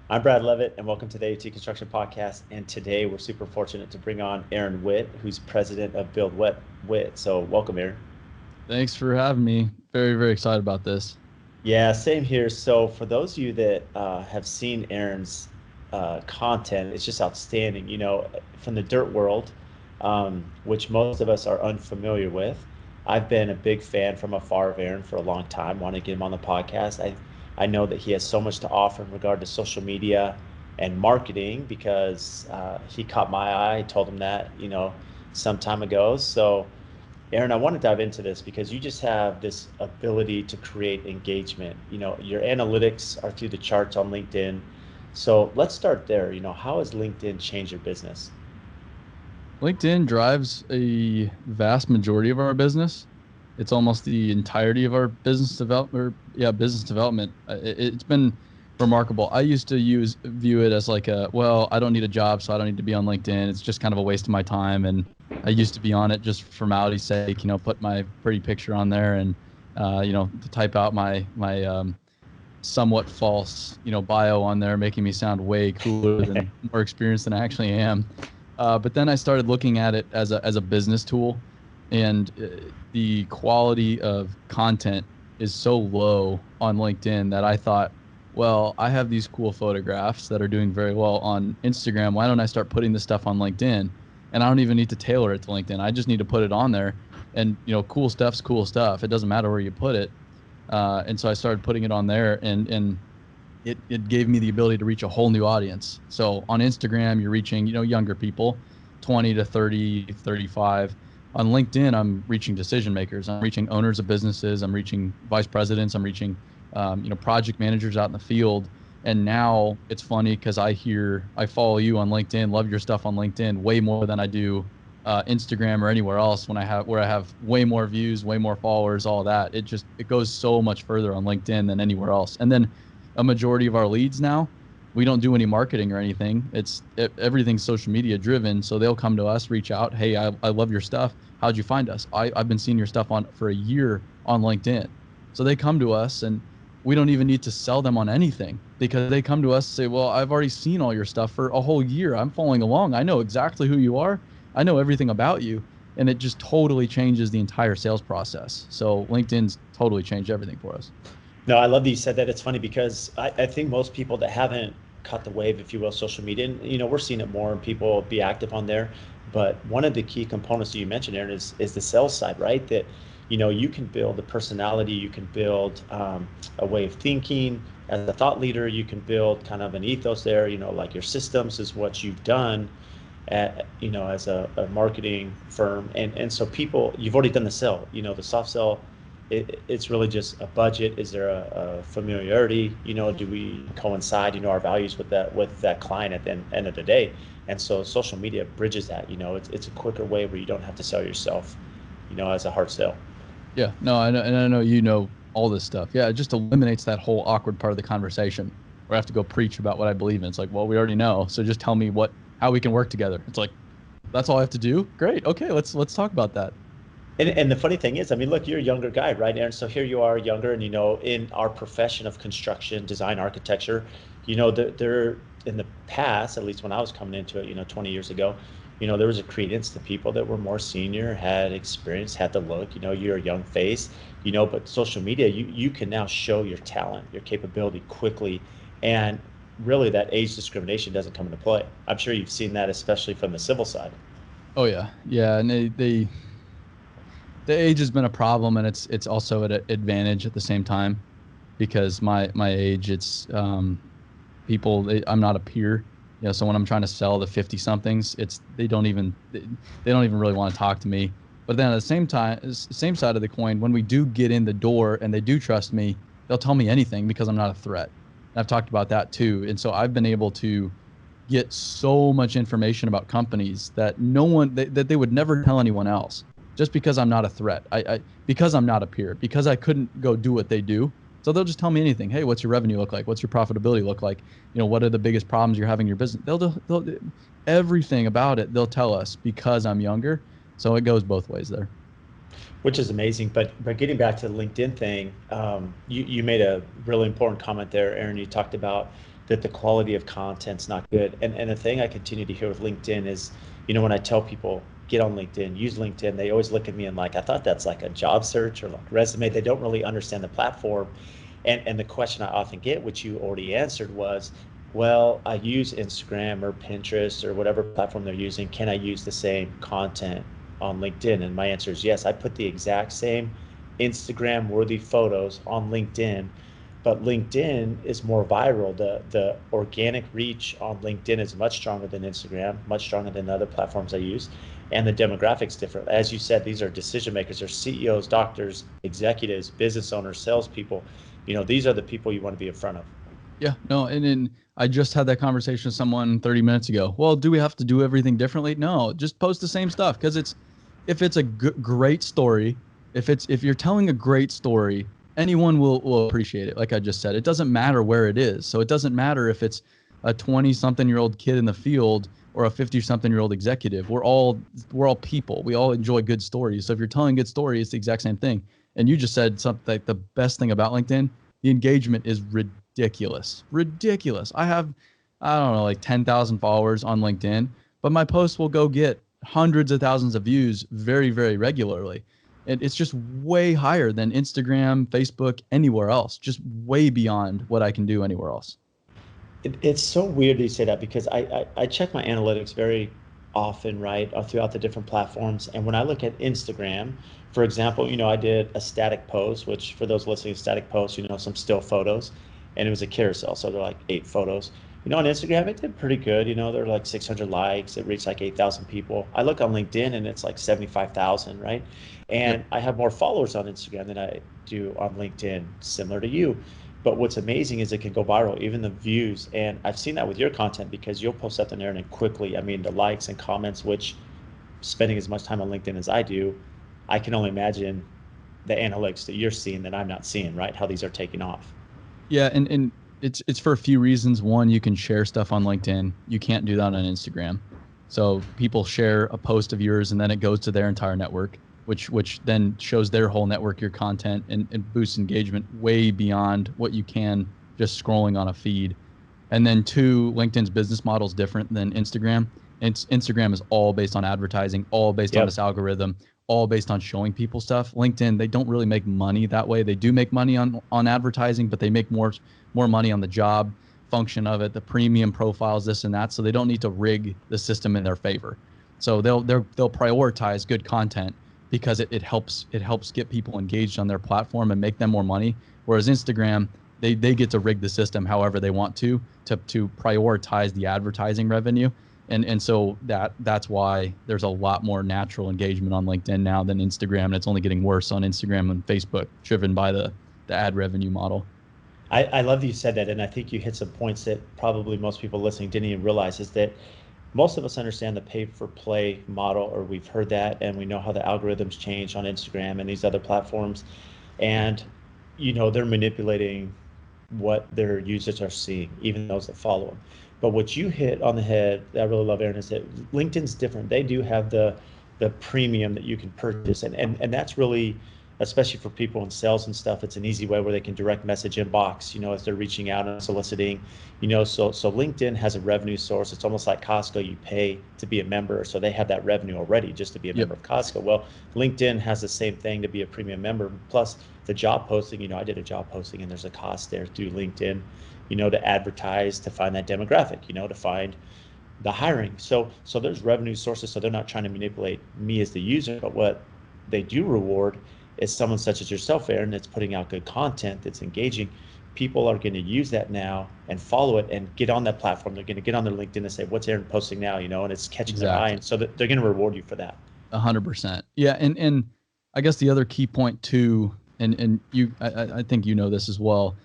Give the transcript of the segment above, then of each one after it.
I'm Brad Leavitt, and welcome to the AFT Construction Podcast. And today we're super fortunate to bring on Erin Witt, who's president of BuildWitt. So welcome, Erin. Thanks for having me. Very, very excited about this. Yeah, same here. So for those of you that have seen Erin's content, it's just outstanding. From the dirt world, which most of us are unfamiliar with. I've been a big fan from afar of Erin for a long time. Want to get him on the podcast. I know that he has so much to offer in regard to social media and marketing because he caught my eye. I told him that some time ago. So. Erin, I want to dive into this because you just have this ability to create engagement. Your analytics are through the charts on LinkedIn. So let's start there. How has LinkedIn changed your business? LinkedIn drives a vast majority of our business. It's almost the entirety of our business development. Business development. It's been remarkable. I used to view it as like I don't need a job, so I don't need to be on LinkedIn. It's just kind of a waste of my time. And I used to be on it just for formality's sake, put my pretty picture on there and, to type out my somewhat false, bio on there, making me sound way cooler than more experienced than I actually am. But then I started looking at it as a business tool, and the quality of content is so low on LinkedIn that I thought, well, I have these cool photographs that are doing very well on Instagram. Why don't I start putting this stuff on LinkedIn? And I don't even need to tailor it to LinkedIn. I just need to put it on there. And, cool stuff's cool stuff. It doesn't matter where you put it. And so I started putting it on there, and it gave me the ability to reach a whole new audience. So on Instagram, you're reaching, younger people, 20 to 30, 35. On LinkedIn, I'm reaching decision makers. I'm reaching owners of businesses. I'm reaching vice presidents. I'm reaching, project managers out in the field. And now it's funny because I follow you on LinkedIn, love your stuff on LinkedIn way more than I do Instagram or anywhere else where I have way more views, way more followers, all that. It goes so much further on LinkedIn than anywhere else. And then a majority of our leads now, we don't do any marketing or anything. Everything's social media driven. So they'll come to us, reach out. Hey, I love your stuff. How'd you find us? I've been seeing your stuff for a year on LinkedIn. So they come to us, and we don't even need to sell them on anything because they come to us and say, well, I've already seen all your stuff for a whole year. I'm following along. I know exactly who you are. I know everything about you. And it just totally changes the entire sales process. So LinkedIn's totally changed everything for us. No, I love that you said that. It's funny because I think most people that haven't caught the wave, if you will, social media, and we're seeing it more and people be active on there. But one of the key components that you mentioned, Erin, is the sales side, right? That you can build a personality, you can build a way of thinking. As a thought leader, you can build kind of an ethos there. Like your systems is what you've done as a marketing firm, and so people, you've already done the sell. The soft sell. It's really just a budget. Is there a familiarity? Do we coincide? Our values with that client at the end of the day? And so social media bridges that. It's a quicker way where you don't have to sell yourself. As a hard sell. Yeah, no, I know all this stuff. Yeah, it just eliminates that whole awkward part of the conversation where I have to go preach about what I believe in. It's like, well, we already know, so just tell me how we can work together. It's like, that's all I have to do? Great, okay, let's talk about that. And the funny thing is, look, you're a younger guy, right, Aaron? So here you are, younger, and in our profession of construction, design, architecture, there in the past, at least when I was coming into it, 20 years ago, there was a credence to people that were more senior, had experience, had the look. You're a young face, but social media, you can now show your talent, your capability quickly, and really that age discrimination doesn't come into play. I'm sure you've seen that, especially from the civil side. Oh yeah, and the age has been a problem, and it's also an advantage at the same time, because my age, it's I'm not a peer. So when I'm trying to sell the 50 somethings, they don't even really want to talk to me. But then at the same side of the coin, when we do get in the door and they do trust me, they'll tell me anything because I'm not a threat. And I've talked about that too. And so I've been able to get so much information about companies that that they would never tell anyone else, just because I'm not a threat. Because I'm not a peer, because I couldn't go do what they do. So they'll just tell me anything. Hey, what's your revenue look like? What's your profitability look like? What are the biggest problems you're having in your business? They'll everything about it. They'll tell us because I'm younger. So it goes both ways there. Which is amazing. But getting back to the LinkedIn thing, you made a really important comment there, Erin. You talked about that the quality of content's not good. And the thing I continue to hear with LinkedIn is, when I tell people get on LinkedIn, use LinkedIn, they always look at me and like, I thought that's like a job search or like resume. They don't really understand the platform. And the question I often get, which you already answered, was, well, I use Instagram or Pinterest or whatever platform they're using. Can I use the same content on LinkedIn? And my answer is yes. I put the exact same Instagram worthy photos on LinkedIn, but LinkedIn is more viral. The organic reach on LinkedIn is much stronger than Instagram, much stronger than other platforms I use. And the demographics different. As you said, these are decision makers, they're CEOs, doctors, executives, business owners, salespeople. These are the people you want to be in front of. Yeah, no, and then I just had that conversation with someone 30 minutes ago. Well, do we have to do everything differently? No, just post the same stuff, because if it's a great story, if you're telling a great story, anyone will appreciate it. Like I just said, it doesn't matter where it is. So it doesn't matter if it's a 20-something-year-old kid in the field or a 50-something-year-old executive. We're all people. We all enjoy good stories. So if you're telling good story, it's the exact same thing. And you just said something like the best thing about LinkedIn, the engagement is ridiculous. I don't know, like 10,000 followers on LinkedIn, but my posts will go get hundreds of thousands of views very, very regularly. And it's just way higher than Instagram, Facebook, anywhere else, just way beyond what I can do anywhere else. It's so weird that you say that, because I check my analytics very often, right, throughout the different platforms. And when I look at Instagram, for example, I did a static post, which for those listening, static post, some still photos, and it was a carousel. So they're like 8 photos. On Instagram, it did pretty good. They're like 600 likes. It reached like 8,000 people. I look on LinkedIn and it's like 75,000, right? Yep. And I have more followers on Instagram than I do on LinkedIn, similar to you. But what's amazing is it can go viral, even the views. And I've seen that with your content, because you'll post something there and then quickly, I mean, the likes and comments, which spending as much time on LinkedIn as I do, I can only imagine the analytics that you're seeing that I'm not seeing, right? How these are taking off. Yeah, and it's for a few reasons. One, you can share stuff on LinkedIn. You can't do that on Instagram. So people share a post of yours and then it goes to their entire network, which then shows their whole network your content, and boosts engagement way beyond what you can just scrolling on a feed. And then two, LinkedIn's business model is different than Instagram. Instagram is all based on advertising, all based on Yep. this algorithm, all based on showing people stuff. LinkedIn, they don't really make money that way. They do make money on advertising, but they make more money on the job function of it, the premium profiles, this and that. So they don't need to rig the system in their favor. So they'll prioritize good content because it helps get people engaged on their platform and make them more money. Whereas Instagram, they get to rig the system however they want to prioritize the advertising revenue. And so that's why there's a lot more natural engagement on LinkedIn now than Instagram, and it's only getting worse on Instagram and Facebook, driven by the ad revenue model. I love that you said that, and I think you hit some points that probably most people listening didn't even realize, is that most of us understand the pay for play model, or we've heard that, and we know how the algorithms change on Instagram and these other platforms. And, they're manipulating what their users are seeing, even those that follow them. But what you hit on the head that I really love, Erin, is that LinkedIn's different. They do have the premium that you can purchase, and that's really, especially for people in sales and stuff, it's an easy way where they can direct message inbox, as they're reaching out and soliciting, so LinkedIn has a revenue source. It's almost like Costco. You pay to be a member, so they have that revenue already just to be a Yep. member of Costco. Well, LinkedIn has the same thing to be a premium member, plus the job posting. I did a job posting, and there's a cost there through LinkedIn, to advertise, to find that demographic, to find the hiring. So there's revenue sources. So they're not trying to manipulate me as the user, but what they do reward is someone such as yourself, Erin, that's putting out good content, that's engaging. People are going to use that now and follow it and get on that platform. They're going to get on their LinkedIn and say, "What's Erin posting now?" And it's catching their eye, Exactly. and so that they're going to reward you for that. 100%. Yeah, and I guess the other key point too, and I think you know this as well.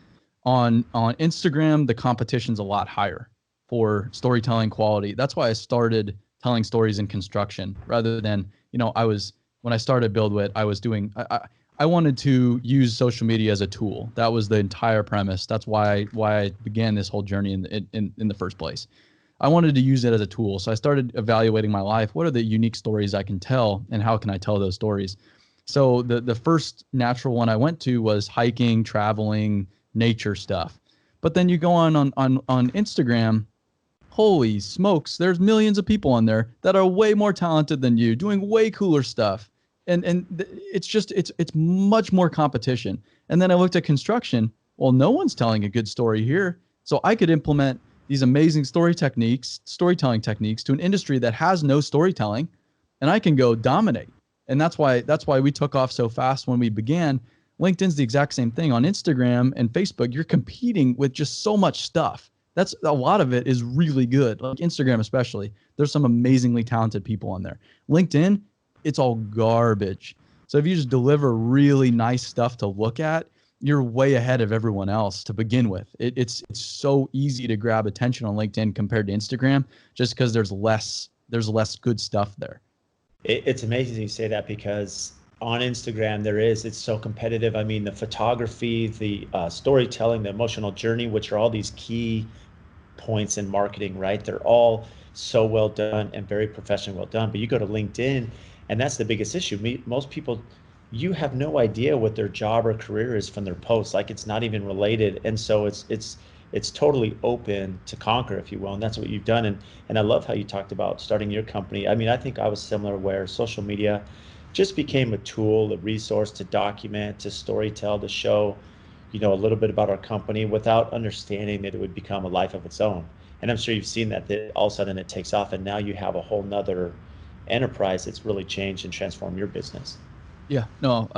On Instagram, the competition's a lot higher for storytelling quality. That's why I started telling stories in construction rather than, when I started BuildWitt, I was doing I wanted to use social media as a tool. That was the entire premise. That's why I began this whole journey in the first place. I wanted to use it as a tool. So I started evaluating my life. What are the unique stories I can tell, and how can I tell those stories? So the first natural one I went to was hiking, traveling, nature stuff. But then you go on Instagram, holy smokes, there's millions of people on there that are way more talented than you, doing way cooler stuff. It's much more competition. And then I looked at construction. Well, no one's telling a good story here. So I could implement these amazing storytelling techniques to an industry that has no storytelling, and I can go dominate. And that's why we took off so fast when we began. LinkedIn's the exact same thing. On Instagram and Facebook, you're competing with just so much stuff. That's a lot of it is really good. Like Instagram, especially, there's some amazingly talented people on there. LinkedIn, it's all garbage. So if you just deliver really nice stuff to look at, you're way ahead of everyone else to begin with. It's so easy to grab attention on LinkedIn compared to Instagram, just because there's less good stuff there. It's amazing you say that, because on Instagram it's so competitive. I mean, the photography, the storytelling, the emotional journey, which are all these key points in marketing, right? They're all so well done and very professionally well done. But you go to LinkedIn, and that's the biggest issue. Most people, you have no idea what their job or career is from their posts. Like, it's not even related. And so it's totally open to conquer, if you will. And that's what you've done. And I love how you talked about starting your company. I mean, I think I was similar, where social media just became a tool, a resource to document, to storytell, to show, a little bit about our company without understanding that it would become a life of its own. And I'm sure you've seen that all of a sudden it takes off, and now you have a whole nother enterprise that's really changed and transformed your business. Yeah, no,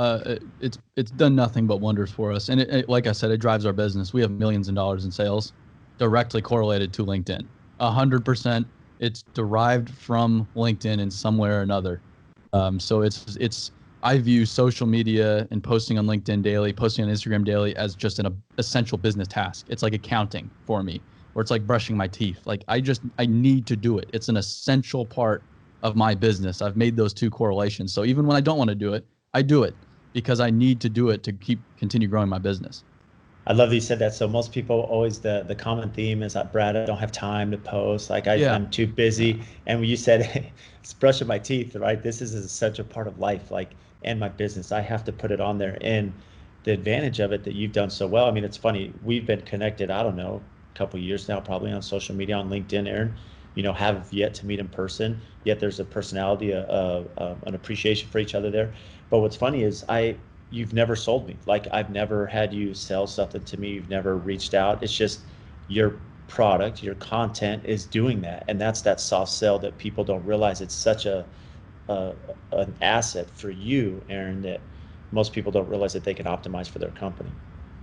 it's done nothing but wonders for us. And it, like I said, it drives our business. We have millions of dollars in sales directly correlated to LinkedIn. 100%. It's derived from LinkedIn in some way or another. So I view social media and posting on LinkedIn daily, posting on Instagram daily as just an essential business task. It's like accounting for me, or it's like brushing my teeth. Like I need to do it. It's an essential part of my business. I've made those two correlations. So even when I don't want to do it, I do it because I need to do it to continue growing my business. I love that you said that. So most people always, the common theme is that, Brad, I don't have time to post. Like I'm too busy. Yeah. And when you said it's brushing my teeth, right? This is such a part of life, like, and my business. I have to put it on there. And the advantage of it that you've done so well. I mean, it's funny. We've been connected, I don't know, a couple of years now, probably on social media, on LinkedIn, Erin. Have yet to meet in person. Yet there's a personality, an appreciation for each other there. But what's funny is you've never sold me. Like, I've never had you sell something to me. You've never reached out. It's just your product, your content is doing that. And that's that soft sell that people don't realize. It's such an asset for you, Erin, that most people don't realize that they can optimize for their company.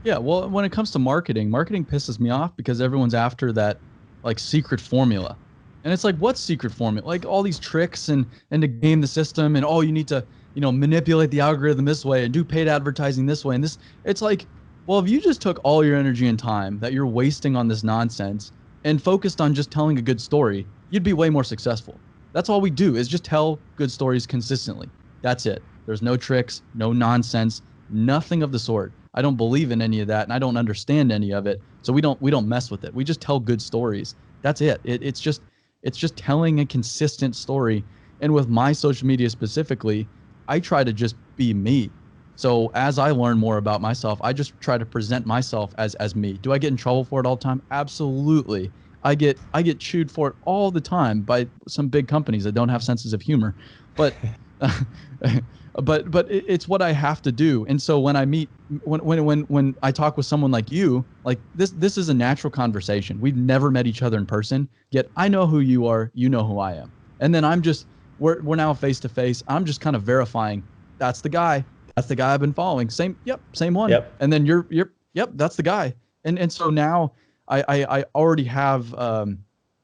Yeah, well, when it comes to marketing pisses me off because everyone's after that like secret formula. And it's like, what secret formula? Like all these tricks and to game the system, and you need to, manipulate the algorithm this way and do paid advertising this way. And this, it's like, well, if you just took all your energy and time that you're wasting on this nonsense and focused on just telling a good story, you'd be way more successful. That's all we do, is just tell good stories consistently. That's it. There's no tricks, no nonsense, nothing of the sort. I don't believe in any of that, and I don't understand any of it. So we don't mess with it. We just tell good stories. That's it. It's just telling a consistent story. And with my social media specifically, I try to just be me. So as I learn more about myself, I just try to present myself as me. Do I get in trouble for it all the time? Absolutely. I get chewed for it all the time by some big companies that don't have senses of humor. But but it's what I have to do. And so when I talk with someone like you, like this is a natural conversation. We've never met each other in person, yet I know who you are, you know who I am. And then we're now face to face. I'm just kind of verifying that's the guy I've been following. Same one. Yep. And then you're that's the guy. And so now I already have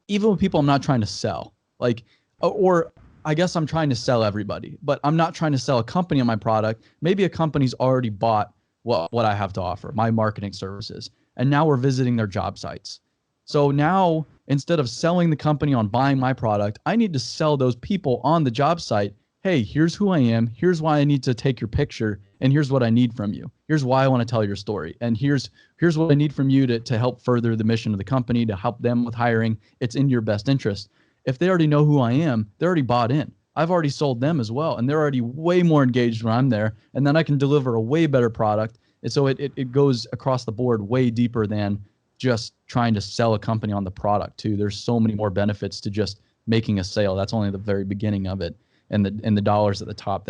even with people I'm not trying to sell, like, or I guess I'm trying to sell everybody, but I'm not trying to sell a company on my product. Maybe a company's already bought what I have to offer, my marketing services, and now we're visiting their job sites. So now, instead of selling the company on buying my product, I need to sell those people on the job site. Hey, here's who I am. Here's why I need to take your picture. And here's what I need from you. Here's why I want to tell your story. And here's what I need from you to help further the mission of the company, to help them with hiring. It's in your best interest. If they already know who I am, they're already bought in. I've already sold them as well. And they're already way more engaged when I'm there. And then I can deliver a way better product. And so it goes across the board way deeper than just trying to sell a company on the product too. There's so many more benefits to just making a sale. That's only the very beginning of it, and the dollars at the top.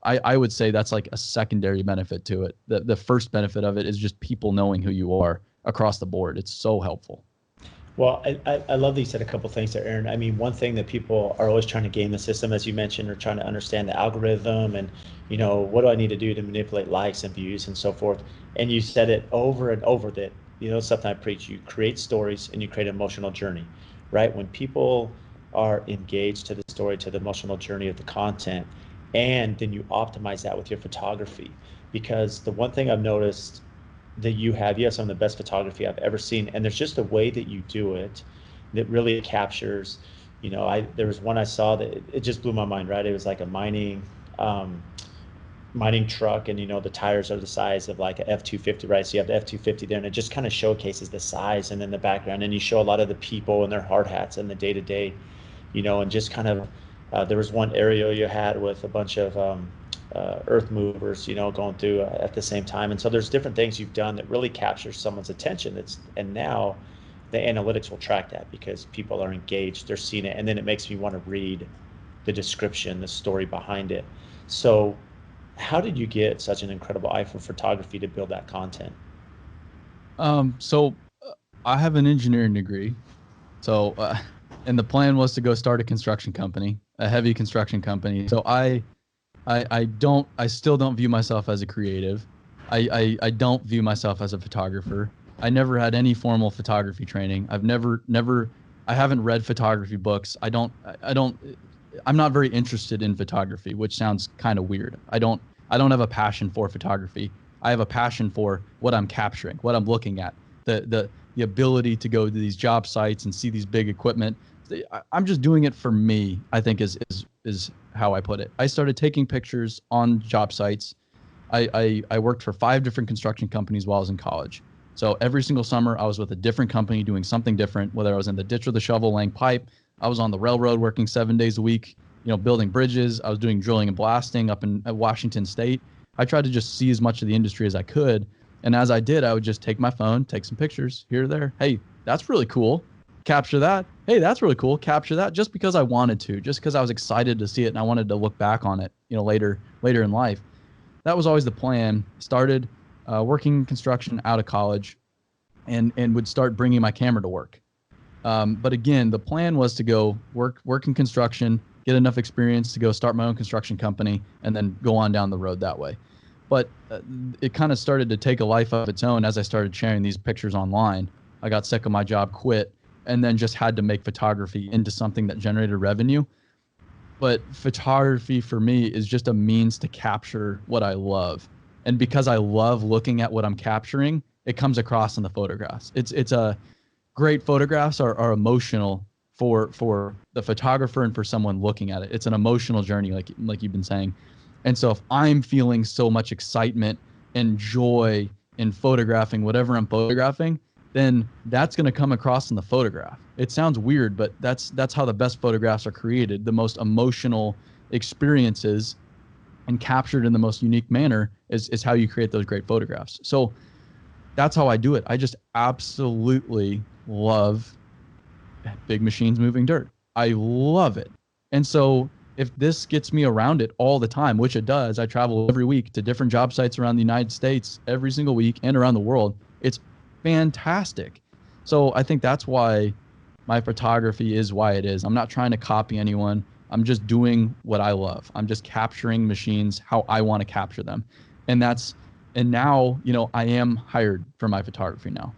I would say that's like a secondary benefit to it. The first benefit of it is just people knowing who you are across the board. It's so helpful. Well, I love that you said a couple things there, Erin. I mean, one thing that people are always trying to game the system, as you mentioned, or trying to understand the algorithm and, what do I need to do to manipulate likes and views and so forth. And you said it over and over that, something I preach, you create stories and you create an emotional journey, right? When people are engaged to the story, to the emotional journey of the content, and then you optimize that with your photography. Because the one thing I've noticed that you have some of the best photography I've ever seen, and there's just a way that you do it that really captures. There was one I saw that it just blew my mind. Right, it was like a mining truck, and the tires are the size of like a F-250, right? So you have the F-250 there, and it just kind of showcases the size, and then the background, and you show a lot of the people and their hard hats and the day to day, and just kind of there was one area you had with a bunch of earth movers, going through at the same time. And so there's different things you've done that really captures someone's attention. And now the analytics will track that because people are engaged, they're seeing it, and then it makes me want to read the description, the story behind it. So how did you get such an incredible eye for photography to build that content? So I have an engineering degree. So, and the plan was to go start a construction company, a heavy construction company. So I still don't view myself as a creative. I don't view myself as a photographer. I never had any formal photography training. I haven't read photography books. I'm not very interested in photography, which sounds kind of weird. I don't have a passion for photography. I have a passion for what I'm capturing, what I'm looking at, the ability to go to these job sites and see these big equipment. I'm just doing it for me, I think is how I put it. I started taking pictures on job sites. I worked for 5 different construction companies while I was in college. So every single summer I was with a different company doing something different, whether I was in the ditch or the shovel laying pipe. I was on the railroad working 7 days a week, building bridges. I was doing drilling and blasting up in Washington State. I tried to just see as much of the industry as I could. And as I did, I would just take my phone, take some pictures here or there. Hey, that's really cool. Capture that. Hey, that's really cool. Capture that, just because I wanted to, just because I was excited to see it and I wanted to look back on it, later in life. That was always the plan. Started working construction out of college, and would start bringing my camera to work. But again, the plan was to go work in construction, get enough experience to go start my own construction company, and then go on down the road that way. But it kind of started to take a life of its own as I started sharing these pictures online. I got sick of my job, quit, and then just had to make photography into something that generated revenue. But photography for me is just a means to capture what I love. And because I love looking at what I'm capturing, it comes across in the photographs. It's a great photographs are emotional for the photographer and for someone looking at it. It's an emotional journey, like you've been saying. And so if I'm feeling so much excitement and joy in photographing whatever I'm photographing, then that's going to come across in the photograph. It sounds weird, but that's how the best photographs are created. The most emotional experiences and captured in the most unique manner is how you create those great photographs. So that's how I do it. I just absolutely love big machines moving dirt. I love it. And so if this gets me around it all the time, which it does, I travel every week to different job sites around the United States every single week and around the world. It's fantastic. So I think that's why my photography is why it is. I'm not trying to copy anyone. I'm just doing what I love. I'm just capturing machines how I want to capture them. And now, I am hired for my photography now.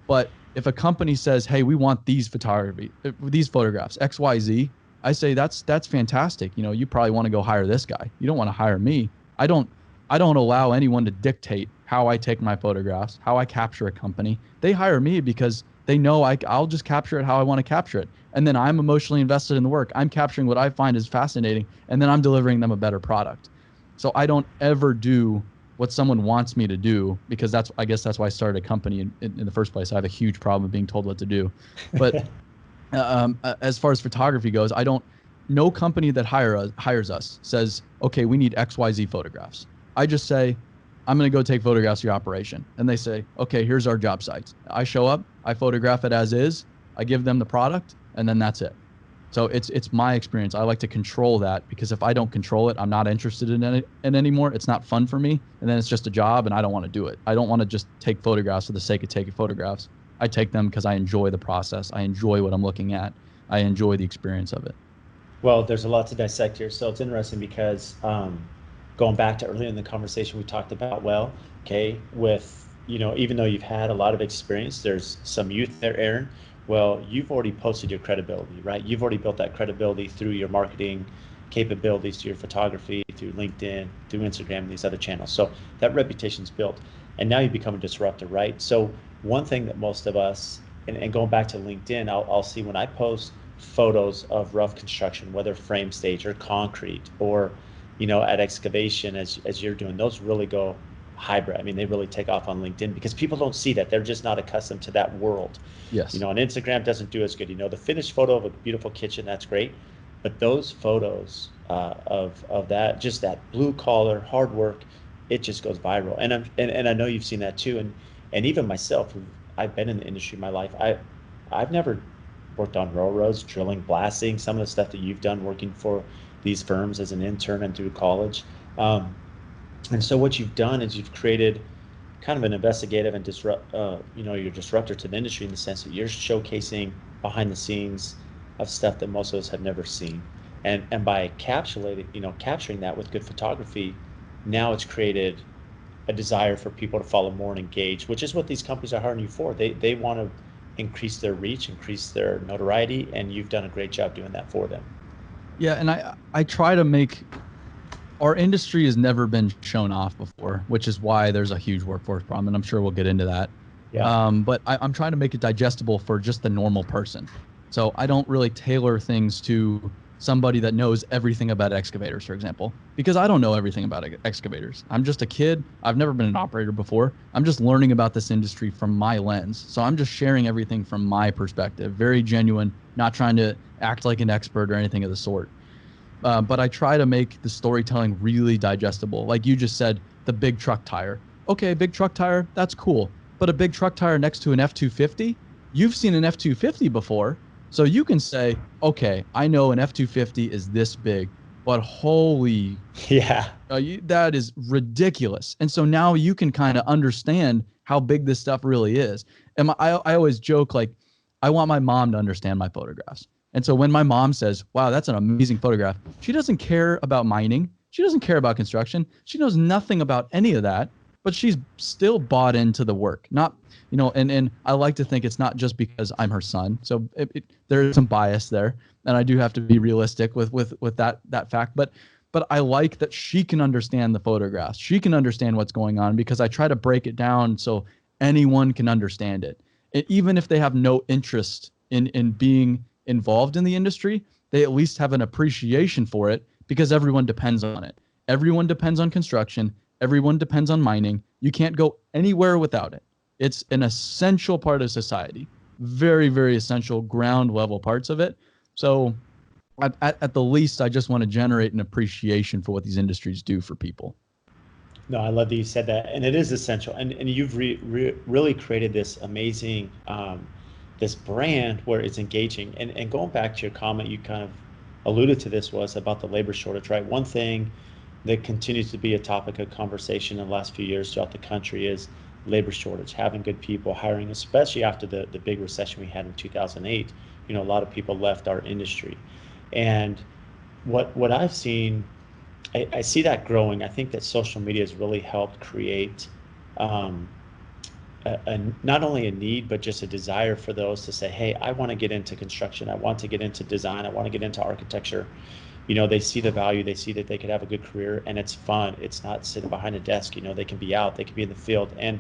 But if a company says, hey, we want these photographs, XYZ, I say that's fantastic. You probably want to go hire this guy. You don't want to hire me. I don't allow anyone to dictate how I take my photographs, how I capture a company. They hire me because they know I'll just capture it how I want to capture it. And then I'm emotionally invested in the work. I'm capturing what I find is fascinating, and then I'm delivering them a better product. So I don't ever do what someone wants me to do, because I guess that's why I started a company in the first place. I have a huge problem with being told what to do. But as far as photography goes, no company that hires us says, okay, we need XYZ photographs. I just say, I'm going to go take photographs of your operation. And they say, okay, here's our job sites. I show up, I photograph it as is, I give them the product, and then that's it. So it's my experience. I like to control that, because if I don't control it, I'm not interested in it anymore. It's not fun for me. And then it's just a job, and I don't want to do it. I don't want to just take photographs for the sake of taking photographs. I take them because I enjoy the process. I enjoy what I'm looking at. I enjoy the experience of it. Well, there's a lot to dissect here. So it's interesting because going back to earlier in the conversation, we talked about, well, okay, with, even though you've had a lot of experience, there's some youth there, Erin. Well, you've already posted your credibility, right? You've already built that credibility through your marketing capabilities, through your photography, through LinkedIn, through Instagram, and these other channels. So that reputation's built. And now you become a disruptor, right? So one thing that most of us, and going back to LinkedIn, I'll see when I post photos of rough construction, whether frame stage or concrete, or at excavation, as you're doing, those really go hybrid. I mean, they really take off on LinkedIn because people don't see that. They're just not accustomed to that world. Yes. And Instagram doesn't do as good. The finished photo of a beautiful kitchen, that's great, but those photos of that, just that blue collar hard work, it just goes viral. And I know you've seen that too. And even myself, I've been in the industry my life. I've never worked on railroads, drilling, blasting, some of the stuff that you've done working for these firms as an intern and through college. And so what you've done is you've created kind of an investigative and you're disruptor to the industry in the sense that you're showcasing behind the scenes of stuff that most of us have never seen. And by capturing that with good photography, now it's created a desire for people to follow more and engage, which is what these companies are hiring you for. They want to increase their reach, increase their notoriety, and you've done a great job doing that for them. Yeah, and I try to make, our industry has never been shown off before, which is why there's a huge workforce problem, and I'm sure we'll get into that. Yeah. But I'm trying to make it digestible for just the normal person. So I don't really tailor things to somebody that knows everything about excavators, for example, because I don't know everything about excavators. I'm just a kid. I've never been an operator before. I'm just learning about this industry from my lens. So I'm just sharing everything from my perspective, very genuine, not trying to act like an expert or anything of the sort. But I try to make the storytelling really digestible. Like you just said, the big truck tire. Okay, big truck tire, that's cool. But a big truck tire next to an F-250, you've seen an F-250 before. So you can say, okay, I know an F-250 is this big, but holy, yeah, that is ridiculous. And so now you can kind of understand how big this stuff really is. And I always joke, like, I want my mom to understand my photographs. And so when my mom says, wow, that's an amazing photograph, she doesn't care about mining. She doesn't care about construction. She knows nothing about any of that, but she's still bought into the work. Not, and I like to think it's not just because I'm her son. So there is some bias there, and I do have to be realistic with that fact. But I like that she can understand the photographs. She can understand what's going on because I try to break it down so anyone can understand it. Even if they have no interest in being involved in the industry, they at least have an appreciation for it because everyone depends on it. Everyone depends on construction. Everyone depends on mining. You can't go anywhere without it. It's an essential part of society. Very, very essential ground level parts of it. So at the least, I just want to generate an appreciation for what these industries do for people. No, I love that you said that. And it is essential. And you've really created this amazing, this brand where it's engaging. And going back to your comment, you kind of alluded to this, was about the labor shortage, right? One thing that continues to be a topic of conversation in the last few years throughout the country is labor shortage, having good people, hiring, especially after the big recession we had in 2008. A lot of people left our industry. And what I've seen, I see that growing. I think that social media has really helped create not only a need, but just a desire for those to say, hey, I want to get into construction. I want to get into design. I want to get into architecture. They see the value. They see that they could have a good career, and it's fun. It's not sitting behind a desk. They can be out. They can be in the field. And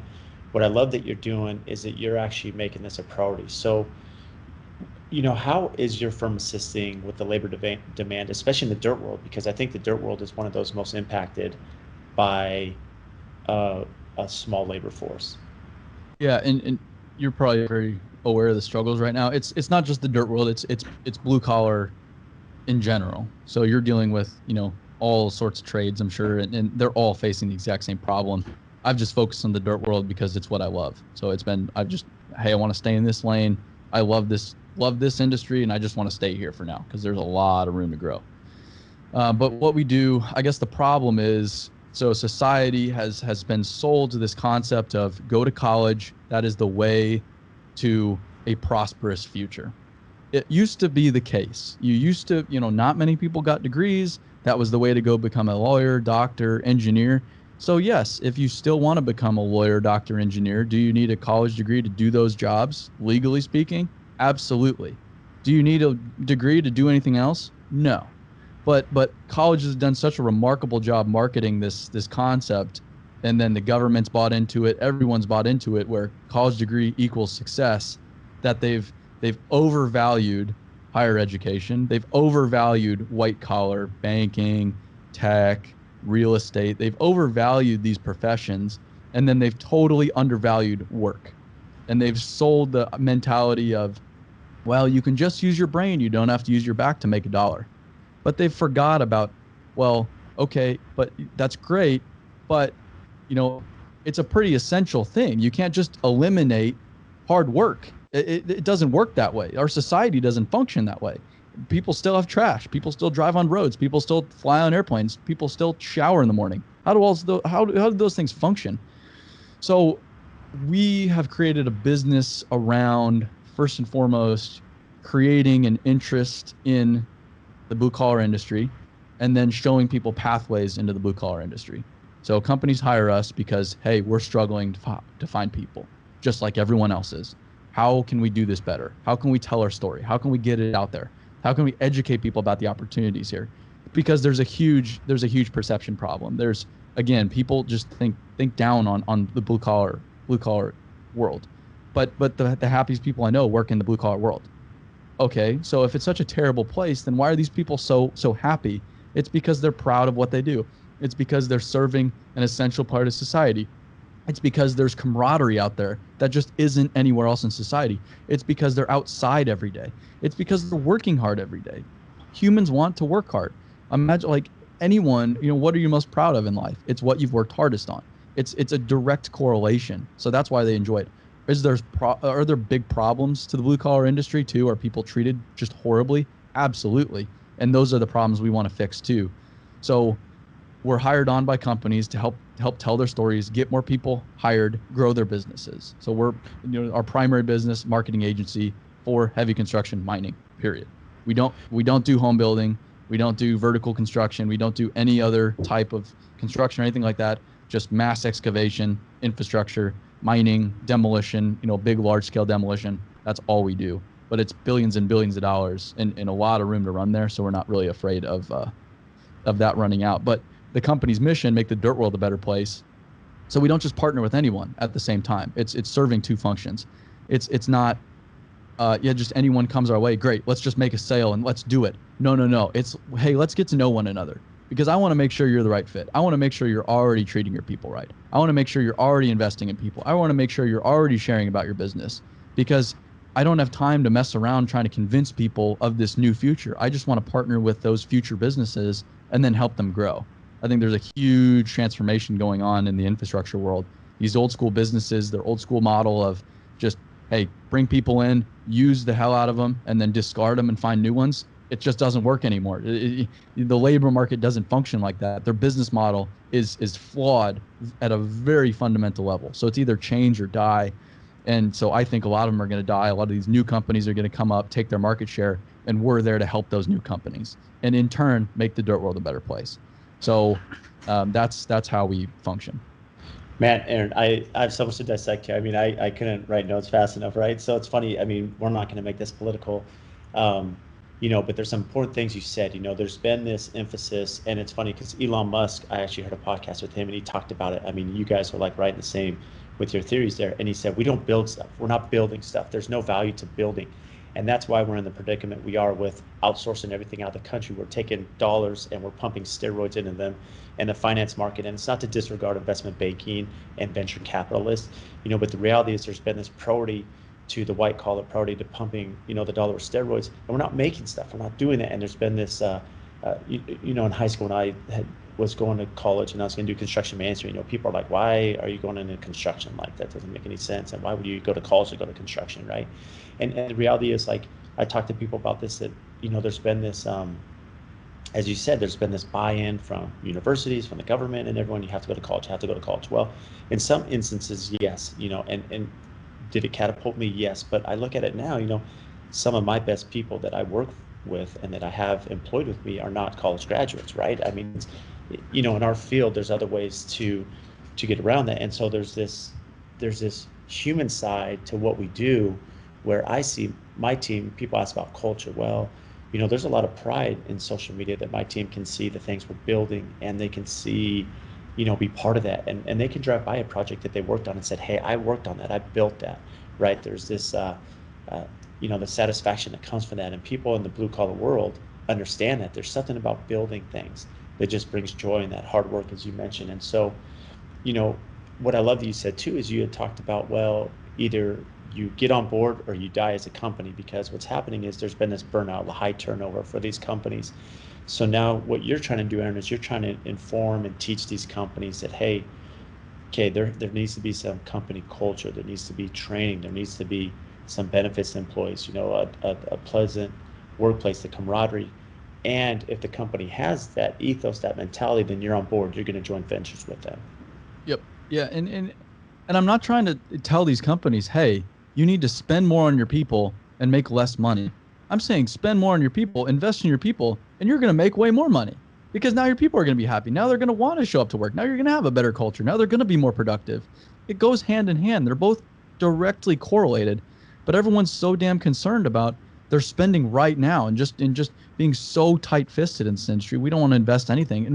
what I love that you're doing is that you're actually making this a priority. So, how is your firm assisting with the labor demand, especially in the dirt world? Because I think the dirt world is one of those most impacted by a small labor force. Yeah, and you're probably very aware of the struggles right now. It's not just the dirt world. It's blue collar in general. So you're dealing with all sorts of trades, I'm sure, and they're all facing the exact same problem. I've just focused on the dirt world because it's what I love. So hey, I want to stay in this lane. I love this industry, and I just want to stay here for now because there's a lot of room to grow. But what we do, I guess the problem is, so society has been sold to this concept of go to college. That is the way to a prosperous future. It used to be the case. Not many people got degrees. That was the way to go become a lawyer, doctor, engineer. So yes, if you still want to become a lawyer, doctor, engineer, do you need a college degree to do those jobs, legally speaking? Absolutely. Do you need a degree to do anything else? No. But college has done such a remarkable job marketing this concept, and then the government's bought into it, everyone's bought into it, where college degree equals success, that they've overvalued higher education. They've overvalued white collar, banking, tech, real estate. They've overvalued these professions, and then they've totally undervalued work. And they've sold the mentality of, well, you can just use your brain. You don't have to use your back to make a dollar. But they forgot about, well, okay, but that's great, but it's a pretty essential thing. You can't just eliminate hard work. It doesn't work that way. Our society doesn't function that way. People still have trash. People still drive on roads. People still fly on airplanes. People still shower in the morning. How do those things function? So we have created a business around, first and foremost, creating an interest in the blue collar industry, and then showing people pathways into the blue collar industry. So companies hire us because, hey, we're struggling to find people, just like everyone else is. How can we do this better? How can we tell our story? How can we get it out there? How can we educate people about the opportunities here? Because there's a huge perception problem. There's, again, people just think down on the blue collar world, but the happiest people I know work in the blue collar world. Okay, so if it's such a terrible place, then why are these people so happy? It's because they're proud of what they do. It's because they're serving an essential part of society. It's because there's camaraderie out there that just isn't anywhere else in society. It's because they're outside every day. It's because they're working hard every day. Humans want to work hard. Imagine, like, anyone, what are you most proud of in life? It's what you've worked hardest on. It's a direct correlation. So that's why they enjoy it. Are there big problems to the blue collar industry too? Are people treated just horribly? Absolutely. And those are the problems we want to fix too. So we're hired on by companies to help tell their stories, get more people hired, grow their businesses. So we're, our primary business, marketing agency for heavy construction, mining, period. We don't do home building. We don't do vertical construction. We don't do any other type of construction or anything like that. Just mass excavation, infrastructure, mining, demolition, big, large scale demolition. That's all we do. But it's billions and billions of dollars and a lot of room to run there. So we're not really afraid of that running out. But the company's mission, make the dirt world a better place. So we don't just partner with anyone at the same time. It's serving two functions. It's not, just anyone comes our way. Great. Let's just make a sale and let's do it. No. It's, hey, let's get to know one another. Because I want to make sure you're the right fit. I want to make sure you're already treating your people right. I want to make sure you're already investing in people. I want to make sure you're already sharing about your business, because I don't have time to mess around trying to convince people of this new future. I just want to partner with those future businesses and then help them grow. I think there's a huge transformation going on in the infrastructure world. These old school businesses, their old school model of just, hey, bring people in, use the hell out of them, and then discard them and find new ones. It just doesn't work anymore. The labor market doesn't function like that. Their business model is flawed at a very fundamental level. So it's either change or die. And so I think a lot of them are going to die. A lot of these new companies are going to come up, take their market share, and we're there to help those new companies, and in turn make the dirt world a better place. So that's how we function. Man, Aaron, I have so much to dissect here. I mean, I couldn't write notes fast enough, right? So it's funny. I mean, we're not going to make this political. But there's some important things you said. There's been this emphasis, and it's funny because Elon Musk, I actually heard a podcast with him, and he talked about it. I mean, you guys are like right in the same with your theories there. And he said, we don't build stuff. We're not building stuff. There's no value to building. And that's why we're in the predicament we are with outsourcing everything out of the country. We're taking dollars and we're pumping steroids into them in the finance market. And it's not to disregard investment banking and venture capitalists, but the reality is there's been this priority to the white collar, priority to pumping, the dollar with steroids. And we're not making stuff. We're not doing that. And there's been this, in high school when I had was going to college and I was going to do construction management, people are like, why are you going into construction? Like, that doesn't make any sense. And why would you go to college to go to construction, right? And the reality is, like, I talk to people about this, that, there's been this, as you said, there's been this buy-in from universities, from the government, and everyone, you have to go to college, you have to go to college. Well, in some instances, yes, and did it catapult me? Yes. But I look at it now, some of my best people that I work with and that I have employed with me are not college graduates, right? I mean, in our field, there's other ways to get around that. And so there's this human side to what we do, where I see my team, people ask about culture. Well, there's a lot of pride in social media that my team can see the things we're building, and they can see, be part of that. And they can drive by a project that they worked on and said, hey, I worked on that, I built that, right? There's this, the satisfaction that comes from that. And people in the blue collar world understand that there's something about building things that just brings joy in that hard work, as you mentioned. And so, what I love that you said too, is you had talked about, well, either you get on board or you die as a company, because what's happening is there's been this burnout, the high turnover for these companies. So now what you're trying to do, Erin, is you're trying to inform and teach these companies that, hey, okay, there needs to be some company culture, there needs to be training, there needs to be some benefits to employees, a pleasant workplace, the camaraderie. And if the company has that ethos, that mentality, then you're on board, you're going to join ventures with them. Yep. Yeah. And I'm not trying to tell these companies, hey, you need to spend more on your people and make less money. I'm saying spend more on your people, invest in your people, and you're going to make way more money, because now your people are going to be happy. Now they're going to want to show up to work. Now you're going to have a better culture. Now they're going to be more productive. It goes hand in hand. They're both directly correlated, but everyone's so damn concerned about their spending right now, and just being so tight-fisted in this industry. We don't want to invest anything.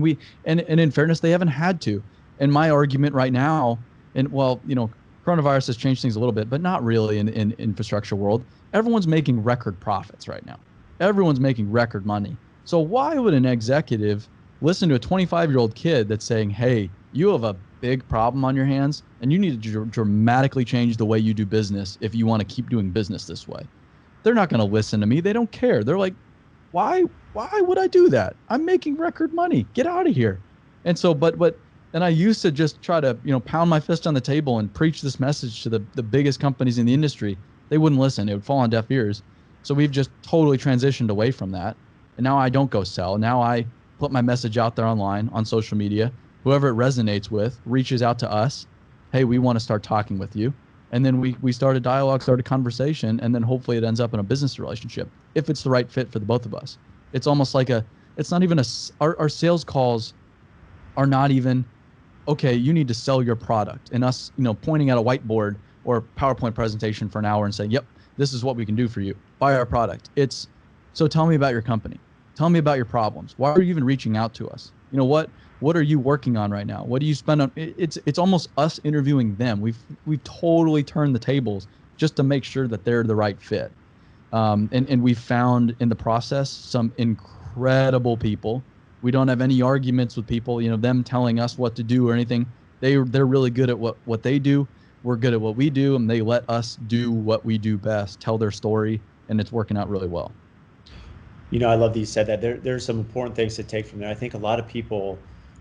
And in fairness, they haven't had to. And my argument right now, and well, coronavirus has changed things a little bit, but not really in infrastructure world. Everyone's making record profits right now. Everyone's making record money. So why would an executive listen to a 25-year-old kid that's saying, hey, you have a big problem on your hands and you need to dramatically change the way you do business if you want to keep doing business this way? They're not going to listen to me. They don't care. They're like, why would I do that? I'm making record money. Get out of here. And so, and I used to just try to, pound my fist on the table and preach this message to the biggest companies in the industry. They wouldn't listen. It would fall on deaf ears. So we've just totally transitioned away from that. And now I don't go sell. Now I put my message out there online on social media. Whoever it resonates with reaches out to us. Hey, we want to start talking with you. And then we start a dialogue, start a conversation, and then hopefully it ends up in a business relationship if it's the right fit for the both of us. It's almost like it's not even our sales calls are not even, okay, you need to sell your product, and us, pointing at a whiteboard or a PowerPoint presentation for an hour and saying, yep, this is what we can do for you. Buy our product. It's, so tell me about your company. Tell me about your problems. Why are you even reaching out to us? What are you working on right now? What do you spend on? It's almost us interviewing them. We've totally turned the tables just to make sure that they're the right fit. And we've found in the process some incredible people. We don't have any arguments with people, them telling us what to do or anything. They're really good at what they do. We're good at what we do, and they let us do what we do best, tell their story, and it's working out really well. I love that you said that. There's some important things to take from there. I think a lot of people,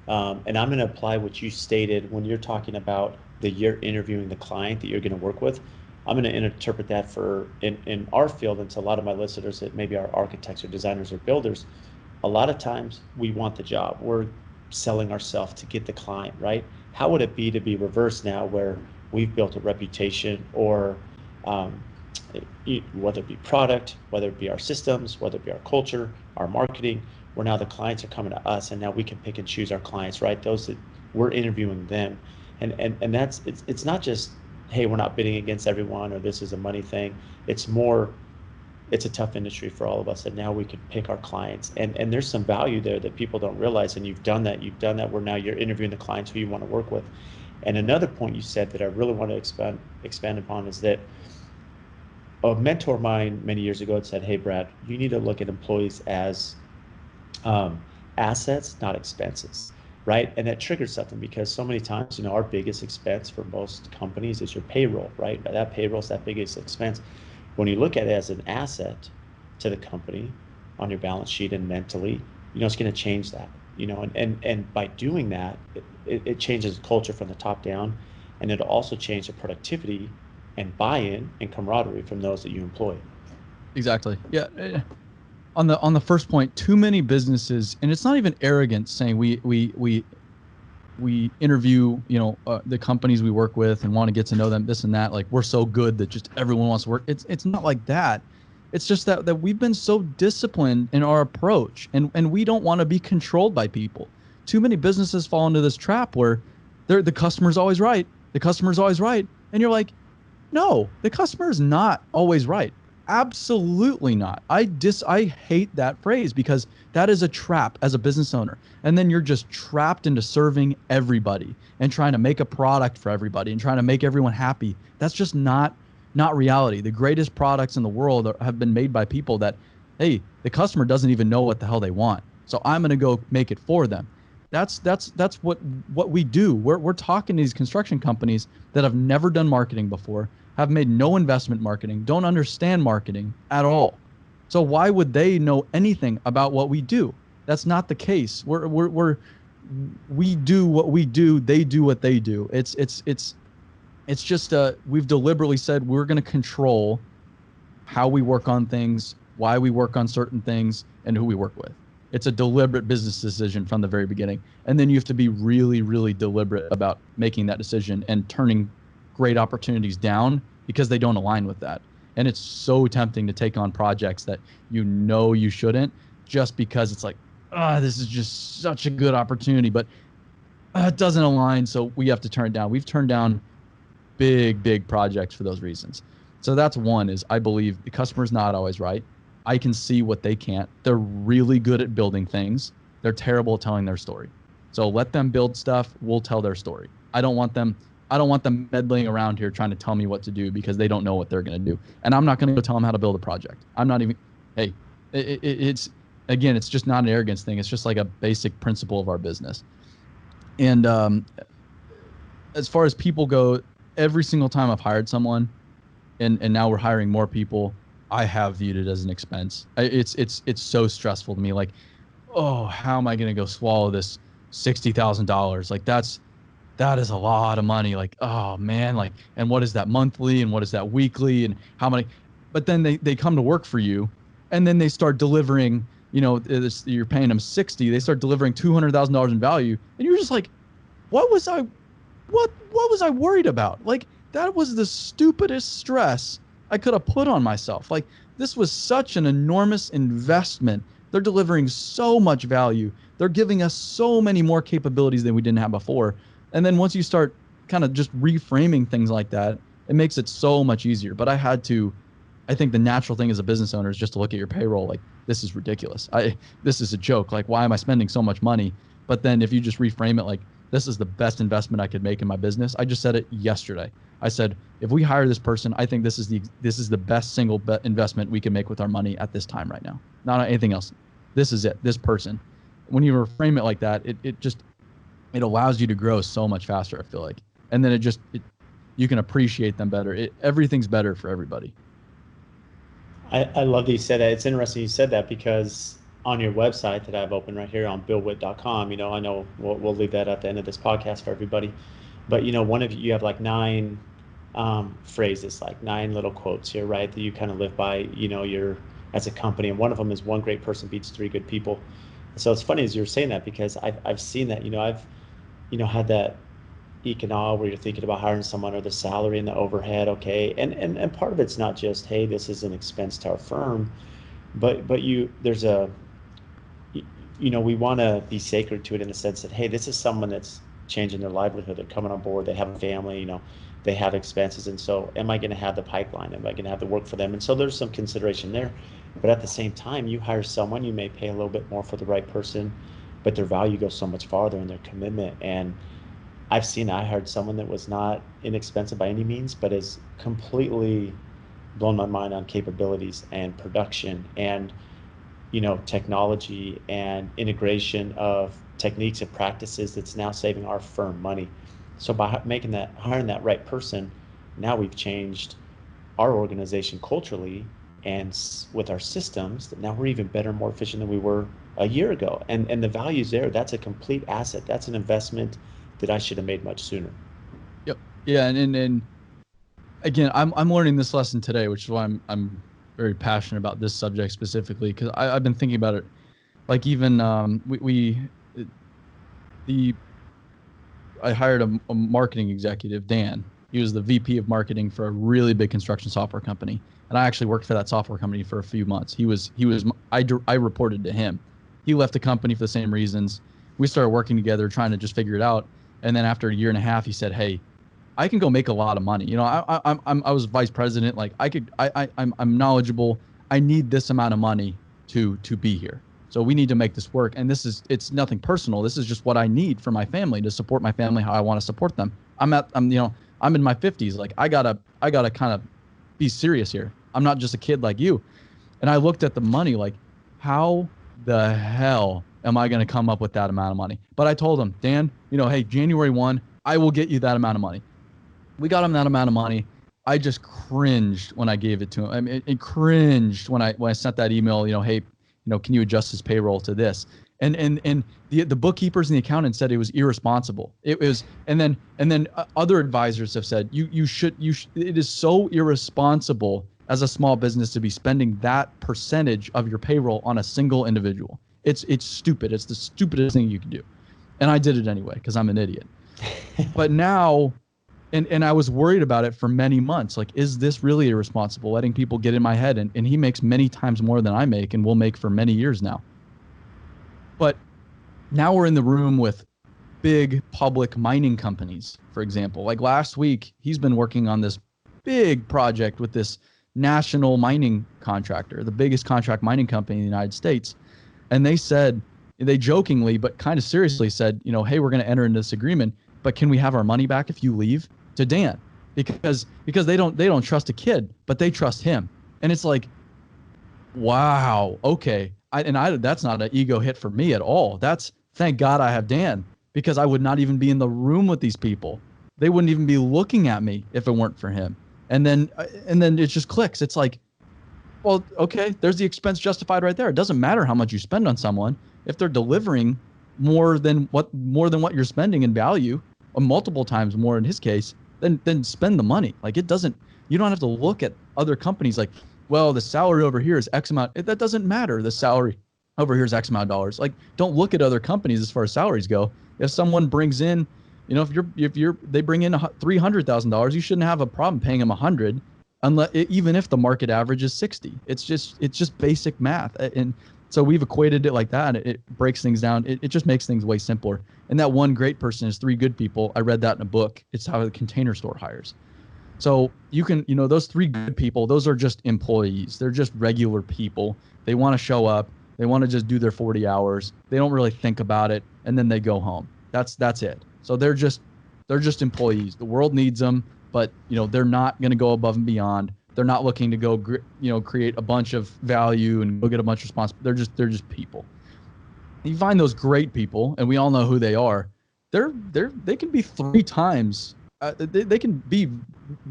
and I'm going to apply what you stated when you're talking about you're interviewing the client that you're going to work with. I'm going to interpret that in our field, and to a lot of my listeners that maybe are architects or designers or builders. A lot of times we want the job. We're selling ourselves to get the client, right? How would it be to be reversed now, where we've built a reputation, or whether it be product, whether it be our systems, whether it be our culture, our marketing, where now the clients are coming to us, and now we can pick and choose our clients, right? Those that we're interviewing them. And that's, it's not just, hey, we're not bidding against everyone, or this is a money thing. It's more, it's a tough industry for all of us, and now we can pick our clients. And there's some value there that people don't realize, and you've done that where now you're interviewing the clients who you want to work with. And another point you said that I really want to expand upon is that a mentor of mine many years ago had said, hey, Brad, you need to look at employees as assets, not expenses, right? And that triggers something, because so many times, our biggest expense for most companies is your payroll, right? That payroll is that biggest expense. When you look at it as an asset to the company on your balance sheet and mentally, it's going to change that. and by doing that, it changes culture from the top down, and it'll also change the productivity and buy-in and camaraderie from those that you employ. Exactly. Yeah. On the first point, too many businesses, and it's not even arrogant saying we interview, the companies we work with and want to get to know them, this and that. Like, we're so good that just everyone wants to work. It's not like that. It's just that we've been so disciplined in our approach, and we don't want to be controlled by people. Too many businesses fall into this trap where the customer's always right. The customer's always right. And you're like, no, the customer is not always right. Absolutely not. I hate that phrase because that is a trap as a business owner. And then you're just trapped into serving everybody and trying to make a product for everybody and trying to make everyone happy. That's just not reality. The greatest products in the world have been made by people that, hey, the customer doesn't even know what the hell they want. So I'm going to go make it for them. That's what we do. We're talking to these construction companies that have never done marketing before, have made no investment marketing, don't understand marketing at all. So why would they know anything about what we do? That's not the case. We do what we do. They do what they do. It's just we've deliberately said we're going to control how we work on things, why we work on certain things, and who we work with. It's a deliberate business decision from the very beginning. And then you have to be really, really deliberate about making that decision and turning great opportunities down because they don't align with that. And it's so tempting to take on projects that you shouldn't, just because it's like, this is just such a good opportunity, but it doesn't align, so we have to turn it down. We've turned down big projects for those reasons. So that's one, is I believe the customer's not always right. I can see what they can't. They're really good at building things. They're terrible at telling their story. So let them build stuff. We'll tell their story. I don't want them meddling around here trying to tell me what to do because they don't know what they're going to do. And I'm not going to go tell them how to build a project. I'm not even, hey, it's just not an arrogance thing. It's just like a basic principle of our business. And as far as people go, every single time I've hired someone, and now we're hiring more people, I have viewed it as an expense. It's so stressful to me. Like, oh, how am I going to go swallow this $60,000? Like, that is a lot of money. Like, oh man, like, and what is that monthly and what is that weekly and how many? But then they come to work for you, and then they start delivering. You're paying them 60. They start delivering $200,000 in value, and you're just like, what was I worried about? Like, that was the stupidest stress I could have put on myself. Like, this was such an enormous investment. They're delivering so much value. They're giving us so many more capabilities than we didn't have before. And then once you start kind of just reframing things like that, it makes it so much easier. But I think the natural thing as a business owner is just to look at your payroll like, this is ridiculous. This is a joke. Like, why am I spending so much money? But then if you just reframe it like, this is the best investment I could make in my business. I just said it yesterday. I said, if we hire this person, I think this is the best single investment we can make with our money at this time right now. Not anything else. This is it. This person. When you reframe it like that, it allows you to grow so much faster, I feel like. And then you can appreciate them better. Everything's better for everybody. I love that you said that. It's interesting you said that because on your website that I've opened right here on BuildWitt.com, I know we'll leave that at the end of this podcast for everybody. But, one of you have like 9 phrases, like 9 little quotes here, right, that you kind of live by, you're as a company. And one of them is one great person beats 3 good people. So it's funny as you're saying that because I've seen that, I've, had that economic where you're thinking about hiring someone or the salary and the overhead. Okay. And part of it's not just, hey, this is an expense to our firm, but we want to be sacred to it in the sense that, hey, this is someone that's changing their livelihood. They're coming on board. They have a family, they have expenses. And so am I going to have the pipeline? Am I going to have the work for them? And so there's some consideration there. But at the same time, you hire someone, you may pay a little bit more for the right person, but their value goes so much farther in their commitment. And I hired someone that was not inexpensive by any means, but has completely blown my mind on capabilities and production and technology and integration of techniques and practices that's now saving our firm money. So by hiring that right person, now we've changed our organization culturally and with our systems, that now we're even better, more efficient than we were a year ago. And the value's there. That's a complete asset. That's an investment that I should have made much sooner. Yep. Yeah. And again, I'm learning this lesson today, which is why I'm very passionate about this subject specifically, because I've been thinking about it. Like even I hired a marketing executive, Dan. He was the VP of marketing for a really big construction software company, and I actually worked for that software company for a few months. I reported to him. He left the company for the same reasons. We started working together, trying to just figure it out. And then after a year and a half, he said, "Hey, I can go make a lot of money. You know, I was vice president. Like I'm knowledgeable. I need this amount of money to be here. So we need to make this work. And it's nothing personal. This is just what I need for my family, to support my family how I want to support them. I'm in my 50s. Like I gotta kind of be serious here. I'm not just a kid like you." And I looked at the money like, how the hell am I going to come up with that amount of money? But I told him, "Dan, hey, January 1, I will get you that amount of money." We got him that amount of money. I just cringed when I gave it to him. I mean, it cringed when I sent that email, "Hey, can you adjust his payroll to this?" And the bookkeepers and the accountants said it was irresponsible. It was, and then other advisors have said you should it is so irresponsible as a small business to be spending that percentage of your payroll on a single individual. It's stupid. It's the stupidest thing you can do. And I did it anyway because I'm an idiot. But now, and I was worried about it for many months. Like, is this really irresponsible, letting people get in my head? And he makes many times more than I make and will make for many years now. But now we're in the room with big public mining companies, for example. Like last week, he's been working on this big project with this national mining contractor, the biggest contract mining company in the United States. And they jokingly, but kind of seriously said, "Hey, we're going to enter into this agreement, but can we have our money back if you leave?" to Dan, because they don't trust a kid, but they trust him. And it's like, wow, okay. That's not an ego hit for me at all. That's, thank God I have Dan, because I would not even be in the room with these people. They wouldn't even be looking at me if it weren't for him. And then it just clicks. It's like, well, okay, there's the expense justified right there. It doesn't matter how much you spend on someone. If they're delivering more than what you're spending in value, or multiple times more in his case, then spend the money. Like, you don't have to look at other companies like, well, the salary over here is X amount. That doesn't matter. The salary over here is X amount of dollars. Like, don't look at other companies as far as salaries go. If someone brings in, they bring in $300,000, you shouldn't have a problem paying them $100, even if the market average is 60. It's just basic math. And so we've equated it like that, and it breaks things down. It just makes things way simpler. And that one great person is three good people. I read that in a book. It's how the Container Store hires. So you can, those three good people, those are just employees. They're just regular people. They want to show up. They want to just do their 40 hours. They don't really think about it, and then they go home. That's it. So they're just employees. The world needs them, but they're not going to go above and beyond. They're not looking to go, create a bunch of value and go get a bunch of responsibility. They're just people. You find those great people, and we all know who they are. They can be three times. They can be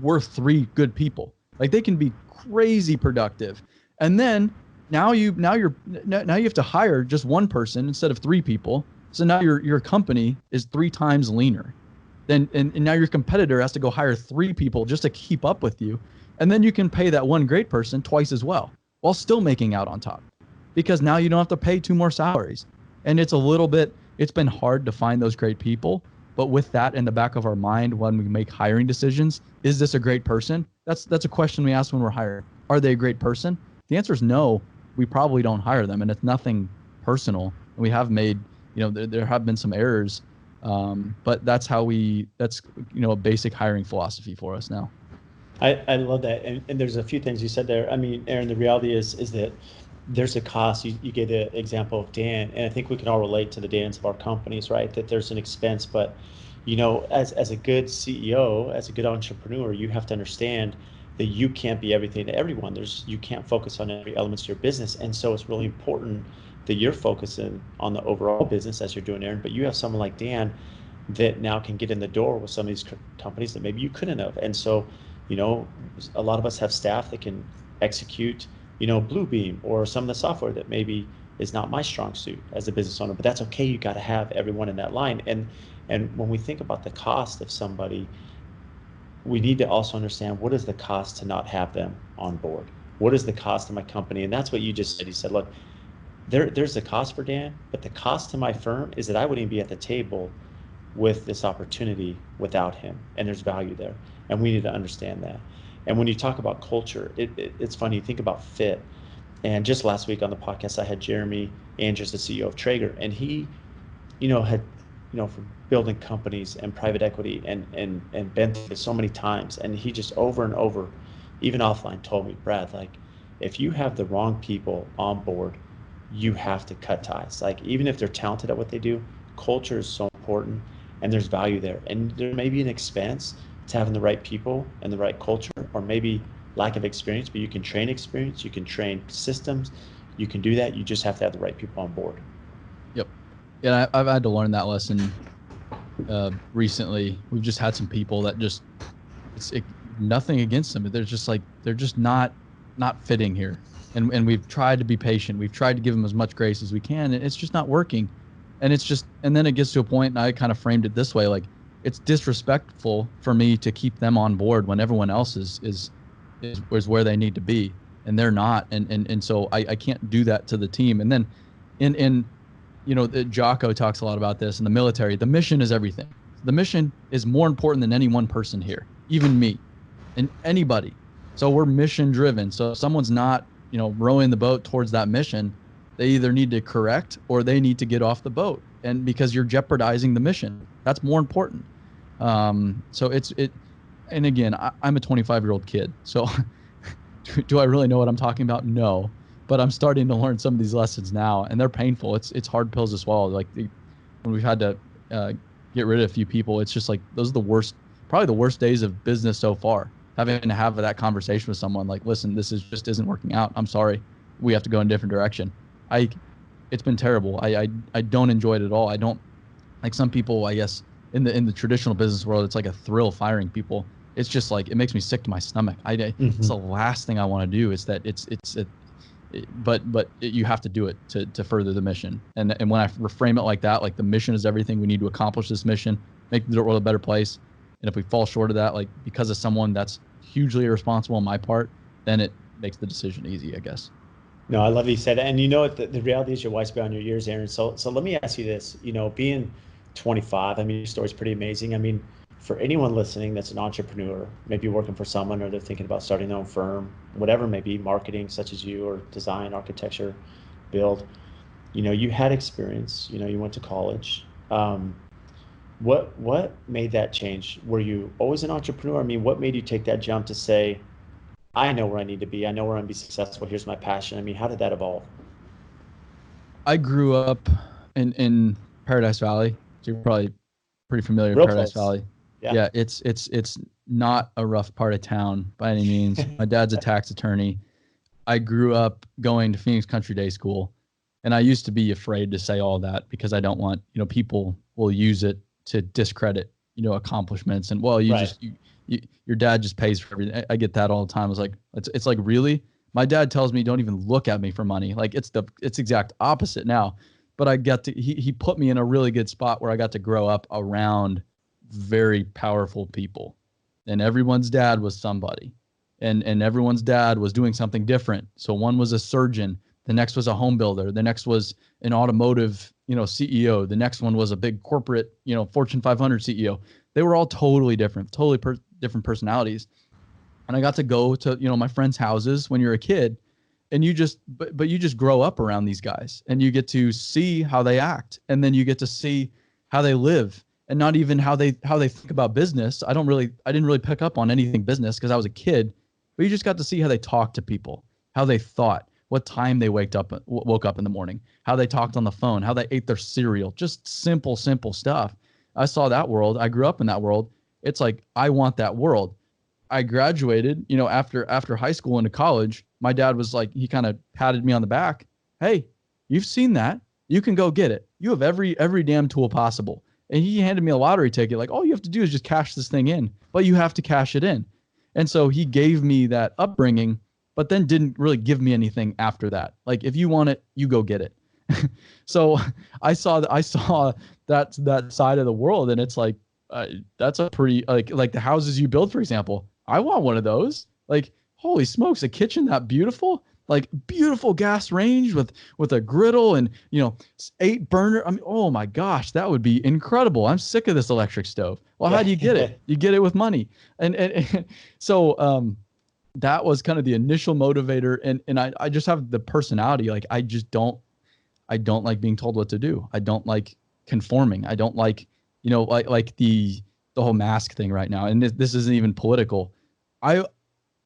worth three good people. Like, they can be crazy productive, and then now you have to hire just one person instead of three people. So now your company is three times leaner. Then and now your competitor has to go hire three people just to keep up with you. And then you can pay that one great person twice as well while still making out on top, because now you don't have to pay two more salaries. And it's been hard to find those great people. But with that in the back of our mind, when we make hiring decisions, is this a great person? That's a question we ask when we're hiring. Are they a great person? The answer is no. We probably don't hire them, and it's nothing personal. We have made, there have been some errors, but that's a basic hiring philosophy for us now. I love that. And there's a few things you said there. I mean, Erin, the reality is that there's a cost. You gave the example of Dan, and I think we can all relate to the Dans of our companies, right? That there's an expense, but as a good CEO, as a good entrepreneur, you have to understand that you can't be everything to everyone. You can't focus on every element of your business, and so it's really important that you're focusing on the overall business as you're doing, Erin. But you have someone like Dan that now can get in the door with some of these companies that maybe you couldn't have, and so a lot of us have staff that can execute Bluebeam or some of the software that maybe is not my strong suit as a business owner, but that's okay. You got to have everyone in that line. And when we think about the cost of somebody, we need to also understand, what is the cost to not have them on board? What is the cost of my company? And that's what you just said. You said, look, there's a cost for Dan, but the cost to my firm is that I wouldn't even be at the table with this opportunity without him. And there's value there. And we need to understand that. And when you talk about culture, it's funny, you think about fit. And just last week on the podcast, I had Jeremy Andrews, the CEO of Traeger, and he, had, from building companies and private equity and been through it so many times. And he just over and over, even offline, told me, Brad, like, if you have the wrong people on board, you have to cut ties. Like, even if they're talented at what they do, culture is so important, and there's value there. And there may be an expense to having the right people and the right culture, or maybe lack of experience, but you can train experience, you can train systems, you can do that. You just have to have the right people on board. Yep. Yeah, I've had to learn that lesson recently. We've just had some people that just, nothing against them. They're just not fitting here. And we've tried to be patient. We've tried to give them as much grace as we can, and it's just not working. And then it gets to a point, and I kind of framed it this way, like, it's disrespectful for me to keep them on board when everyone else is where they need to be, and they're not. And so I can't do that to the team. And then Jocko talks a lot about this in the military. The mission is everything. The mission is more important than any one person here, even me and anybody. So we're mission driven. So if someone's not, rowing the boat towards that mission, they either need to correct or they need to get off the boat. And because you're jeopardizing the mission, that's more important. So and again, I'm a 25-year-old kid. So do I really know what I'm talking about? No, but I'm starting to learn some of these lessons now, and they're painful. It's hard pills to swallow. Like when we've had to get rid of a few people, it's just like, those are probably the worst days of business so far. Having to have that conversation with someone like, listen, this just isn't working out. I'm sorry. We have to go in a different direction. It's been terrible. I don't enjoy it at all. I don't, like some people, I guess, in the traditional business world, it's like a thrill firing people. It's just like, it makes me sick to my stomach. It's the last thing I want to do. Is that but you have to do it to further the mission. And when I reframe it like that, like, the mission is everything. We need to accomplish this mission, make the world a better place. And if we fall short of that, like, because of someone that's hugely irresponsible on my part, then it makes the decision easy, I guess. No, I love that you said that. And the reality is your wife's beyond your years, Aaron. So let me ask you this, being 25, I mean, your story's pretty amazing. I mean, for anyone listening that's an entrepreneur, maybe working for someone, or they're thinking about starting their own firm, whatever it may be, marketing such as you, or design, architecture, build, you had experience, you went to college. What made that change? Were you always an entrepreneur? I mean, what made you take that jump to say, I know where I need to be. I know where I'm going to be successful. Here's my passion. I mean, how did that evolve? I grew up in Paradise Valley. So you're probably pretty familiar Real with Paradise close. Valley. Yeah. It's not a rough part of town by any means. My dad's a tax attorney. I grew up going to Phoenix Country Day School, and I used to be afraid to say all that because I don't want, people will use it to discredit, accomplishments. And, well, your dad just pays for everything. I get that all the time. It's like, it's like, really? My dad tells me, don't even look at me for money. Like, it's exact opposite now. But he put me in a really good spot where I got to grow up around very powerful people, and everyone's dad was somebody, and everyone's dad was doing something different. So one was a surgeon, the next was a home builder, the next was an automotive, CEO, the next one was a big corporate, Fortune 500 CEO. They were all totally different, different personalities. And I got to go to, my friends' houses when you're a kid, and you just grow up around these guys, and you get to see how they act, and then you get to see how they live, and not even how they think about business. I didn't really pick up on anything business because I was a kid, but you just got to see how they talk to people, how they thought, what time they woke up in the morning, how they talked on the phone, how they ate their cereal, just simple stuff. I saw that world. I grew up in that world. It's like, I want that world. I graduated, after high school into college. My dad was like, he kind of patted me on the back. Hey, you've seen that. You can go get it. You have every damn tool possible. And he handed me a lottery ticket. Like, all you have to do is just cash this thing in, but you have to cash it in. And so he gave me that upbringing but then didn't really give me anything after that. Like, if you want it, you go get it. So I saw that side of the world, and it's like, that's a pretty, like the houses you build, for example. I want one of those. Like, holy smokes, a kitchen that beautiful, like beautiful gas range with a griddle and 8 burner. I mean, oh my gosh, that would be incredible. I'm sick of this electric stove. Well, how do you get it? You get it with money. And so that was kind of the initial motivator. And I just have the personality. Like, I don't like being told what to do. I don't like conforming. I don't like, like the whole mask thing right now. And this isn't even political.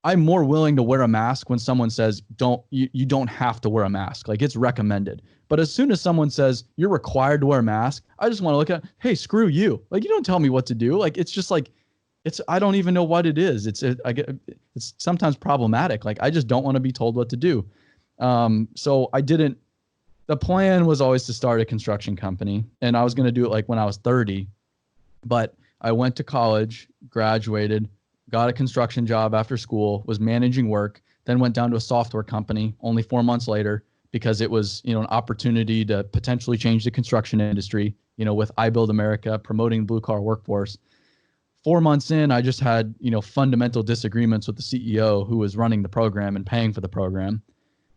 I'm more willing to wear a mask when someone says, you don't have to wear a mask. Like, it's recommended. But as soon as someone says you're required to wear a mask, I just want to look at, hey, screw you. Like, you don't tell me what to do. Like, it's just like, I don't even know what it is. It's sometimes problematic. Like, I just don't want to be told what to do. So the plan was always to start a construction company, and I was going to do it like when I was 30, but I went to college, graduated, got a construction job after school, was managing work, then went down to a software company only 4 months later because it was, an opportunity to potentially change the construction industry, with I Build America, promoting blue collar workforce. 4 months in, I just had, fundamental disagreements with the CEO who was running the program and paying for the program.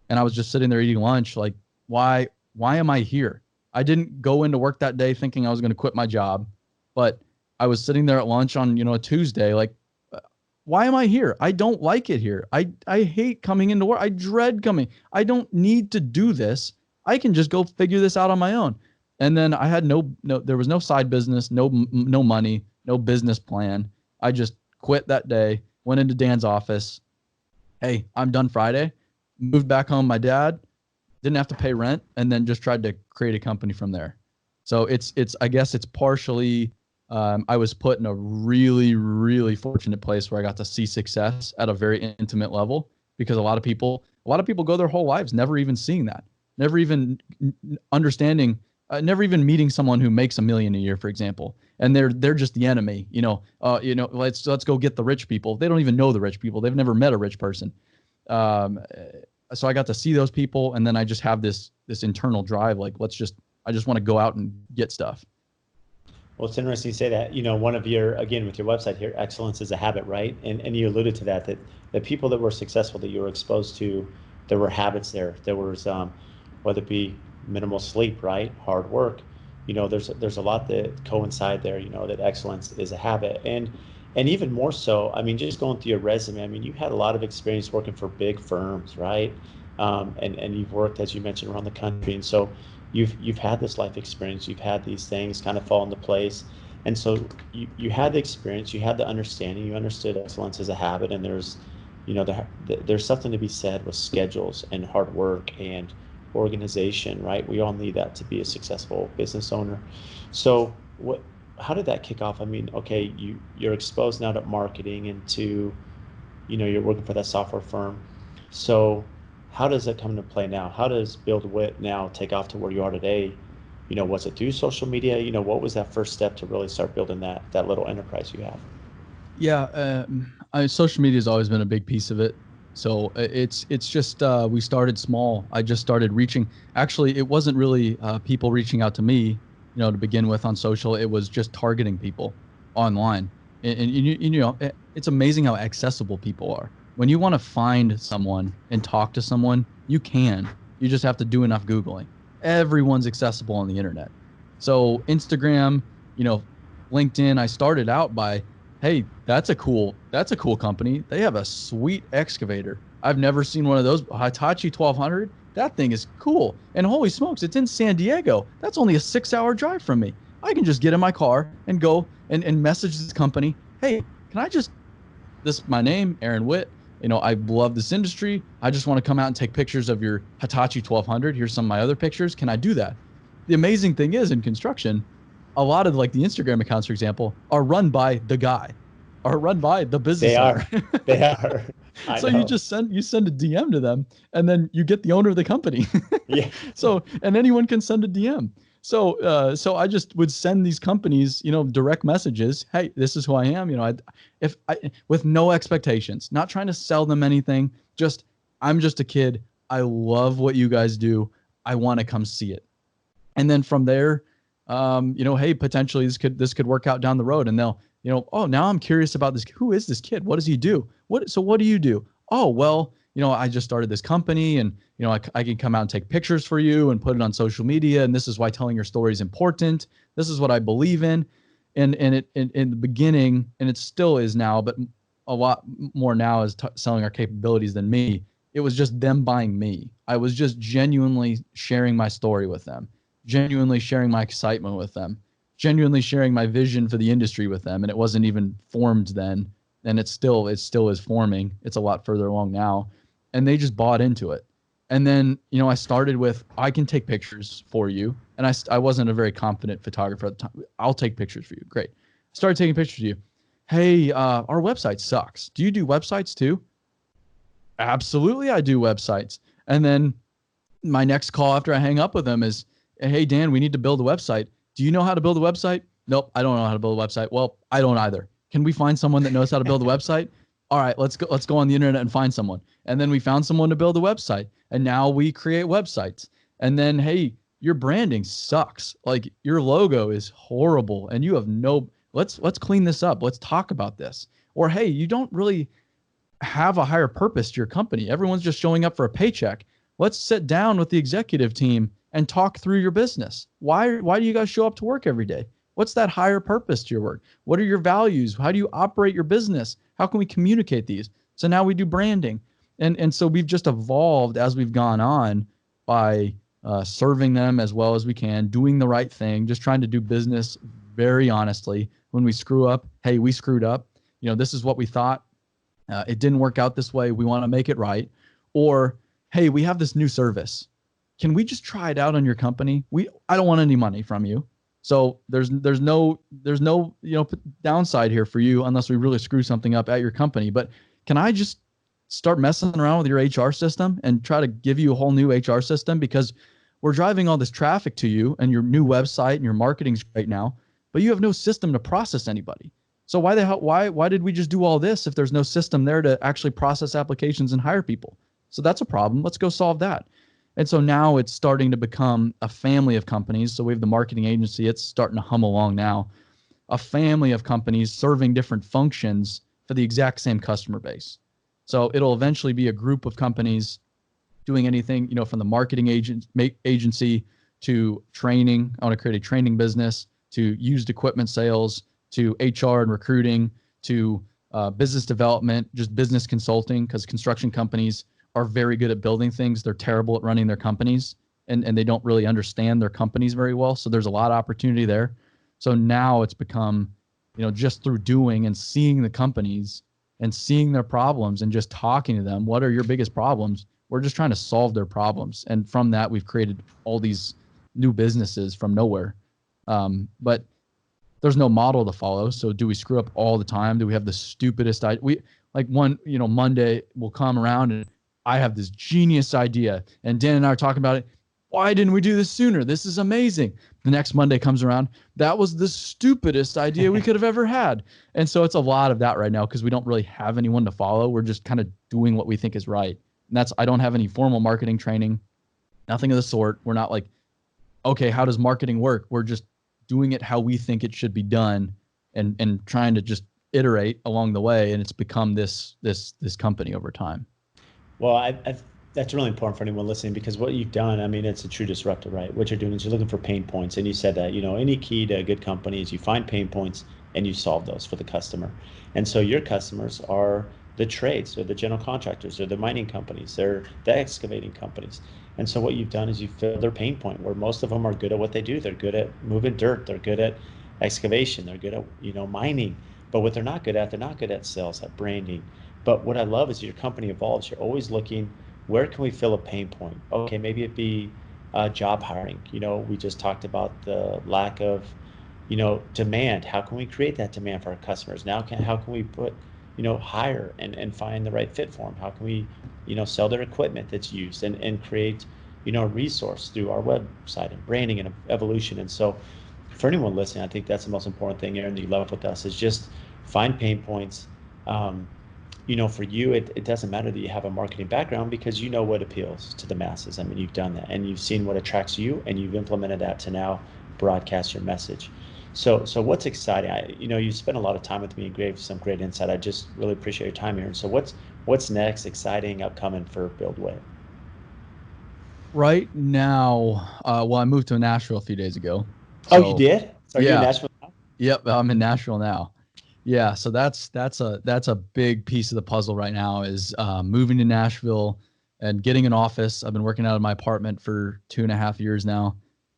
And I was just sitting there eating lunch, like, why am I here? I didn't go into work that day thinking I was going to quit my job, but I was sitting there at lunch on, a Tuesday, like, why am I here? I don't like it here. I hate coming into work. I dread coming. I don't need to do this. I can just go figure this out on my own. And then I had there was no side business, no money, no business plan. I just quit that day, went into Dan's office. Hey, I'm done Friday. Moved back home. My dad didn't have to pay rent, and then just tried to create a company from there. So I guess it's partially, I was put in a really, really fortunate place where I got to see success at a very intimate level, because a lot of people go their whole lives never even seeing that, never even understanding, never even meeting someone who makes $1 million a year, for example, and they're just the enemy. Let's go get the rich people. They don't even know the rich people. They've never met a rich person. So I got to see those people, and then I just have this internal drive, like, I just want to go out and get stuff. Well, it's interesting you say that. One of your, again, with your website here, excellence is a habit, right? And you alluded to that the people that were successful that you were exposed to, there were habits there. There was, whether it be minimal sleep, right? Hard work. There's a lot that coincide there, that excellence is a habit. And even more so, I mean, just going through your resume, I mean, you had a lot of experience working for big firms, right? And you've worked, as you mentioned, around the country. And so you've had this life experience, you've had these things kind of fall into place. And so you had the experience, you had the understanding, you understood excellence as a habit. And there's, there's something to be said with schedules and hard work and organization, right? We all need that to be a successful business owner. So how did that kick off? I mean, okay, you're exposed now to marketing and to, you're working for that software firm. So how does that come into play now? How does BuildWitt now take off to where you are today? Was it through social media? What was that first step to really start building that little enterprise you have? Yeah, social media has always been a big piece of it. So it's just, we started small. I just started reaching. Actually, it wasn't really people reaching out to me, to begin with on social. It was just targeting people online. And it's amazing how accessible people are. When you want to find someone and talk to someone, you can. You just have to do enough Googling. Everyone's accessible on the internet. So Instagram, LinkedIn, I started out by, hey, that's a cool company. They have a sweet excavator. I've never seen one of those. Hitachi 1200. That thing is cool. And holy smokes, it's in San Diego. That's only a 6-hour drive from me. I can just get in my car and go and message this company. Hey, this is my name, Erin Witt. I love this industry. I just want to come out and take pictures of your Hitachi 1200. Here's some of my other pictures. Can I do that? The amazing thing is, in construction, a lot of like the Instagram accounts, for example, are run by the guy, are run by the business owner. They are. So you just send a DM to them, and then you get the owner of the company. Yeah. So, and anyone can send a DM. So I just would send these companies, direct messages. Hey, this is who I am. With no expectations, not trying to sell them anything. Just, I'm just a kid. I love what you guys do. I want to come see it. And then from there, hey, potentially this could work out down the road. And they'll, oh, now I'm curious about this. Who is this kid? What does he do? So what do you do? Oh, well, I just started this company, and I can come out and take pictures for you and put it on social media. And this is why telling your story is important. This is what I believe in. And it in the beginning, and it still is now, but a lot more now is selling our capabilities than me. It was just them buying me. I was just genuinely sharing my story with them, genuinely sharing my excitement with them, genuinely sharing my vision for the industry with them. And it wasn't even formed then. And it still is forming. It's a lot further along now. And they just bought into it. And then, I started with, I can take pictures for you. And I wasn't a very confident photographer at the time. I'll take pictures for you. Great. I started taking pictures of you. Hey, our website sucks. Do you do websites too? Absolutely, I do websites. And then my next call after I hang up with them is, hey, Dan, we need to build a website. Do you know how to build a website? Nope, I don't know how to build a website. Well, I don't either. Can we find someone that knows how to build a website? All right, let's go on the internet and find someone. And then we found someone to build a website. And now we create websites. And then, hey, your branding sucks. Like, your logo is horrible and you have let's clean this up. Let's talk about this. Or, hey, you don't really have a higher purpose to your company. Everyone's just showing up for a paycheck. Let's sit down with the executive team and talk through your business. Why do you guys show up to work every day? What's that higher purpose to your work? What are your values? How do you operate your business? How can we communicate these? So now we do branding. And so we've just evolved as we've gone on by serving them as well as we can, doing the right thing, just trying to do business very honestly. When we screw up, hey, we screwed up. This is what we thought. It didn't work out this way. We want to make it right. Or, hey, we have this new service. Can we just try it out on your company? I don't want any money from you. So there's no downside here for you unless we really screw something up at your company. But can I just start messing around with your HR system and try to give you a whole new HR system? Because we're driving all this traffic to you and your new website and your marketing's great now, but you have no system to process anybody. So why did we just do all this if there's no system there to actually process applications and hire people? So that's a problem. Let's go solve that. And so now it's starting to become a family of companies. So we have the marketing agency. It's starting to hum along now. A family of companies serving different functions for the exact same customer base. So it'll eventually be a group of companies doing anything, from the marketing agency to training. I want to create a training business, to used equipment sales, to HR and recruiting, to business development, just business consulting, because construction companies are very good at building things. They're terrible at running their companies, and they don't really understand their companies very well. So there's a lot of opportunity there. So now it's become, just through doing and seeing the companies and seeing their problems and just talking to them, what are your biggest problems? We're just trying to solve their problems. And from that, we've created all these new businesses from nowhere. But there's no model to follow. So do we screw up all the time? Do we have the stupidest idea? Monday will come around and I have this genius idea, and Dan and I are talking about it. Why didn't we do this sooner? This is amazing. The next Monday comes around. That was the stupidest idea we could have ever had. And so it's a lot of that right now because we don't really have anyone to follow. We're just kind of doing what we think is right. And I don't have any formal marketing training, nothing of the sort. We're not like, okay, how does marketing work? We're just doing it how we think it should be done and trying to just iterate along the way. And it's become this company over time. Well, that's really important for anyone listening, because what you've done, it's a true disruptor, right? What you're doing is you're looking for pain points. And you said that, any key to a good company is you find pain points and you solve those for the customer. And so your customers are the trades, they're the general contractors, they're the mining companies, they're the excavating companies. And so what you've done is you fill their pain point, where most of them are good at what they do. They're good at moving dirt, they're good at excavation, they're good at, mining. But what they're not good at sales, at branding. But what I love is your company evolves. You're always looking, where can we fill a pain point? Okay, maybe it be job hiring. We just talked about the lack of, demand. How can we create that demand for our customers? Now, how can we put, hire and find the right fit for them? How can we, sell their equipment that's used and create, a resource through our website and branding and evolution. And so for anyone listening, I think that's the most important thing, Erin, that you love with us, is just find pain points, for you, it doesn't matter that you have a marketing background because you know what appeals to the masses. I mean, you've done that and you've seen what attracts you and you've implemented that to now broadcast your message. So what's exciting? You spent a lot of time with me and gave some great insight. I just really appreciate your time here. And so what's next, exciting, upcoming for BuildWitt? Right now, well, I moved to Nashville a few days ago. Oh, you did? Are you in Yeah, Nashville now? yep, I'm in Nashville now. Yeah, so that's a big piece of the puzzle right now is moving to Nashville and getting an office. I've been working out of my apartment for 2.5 years now,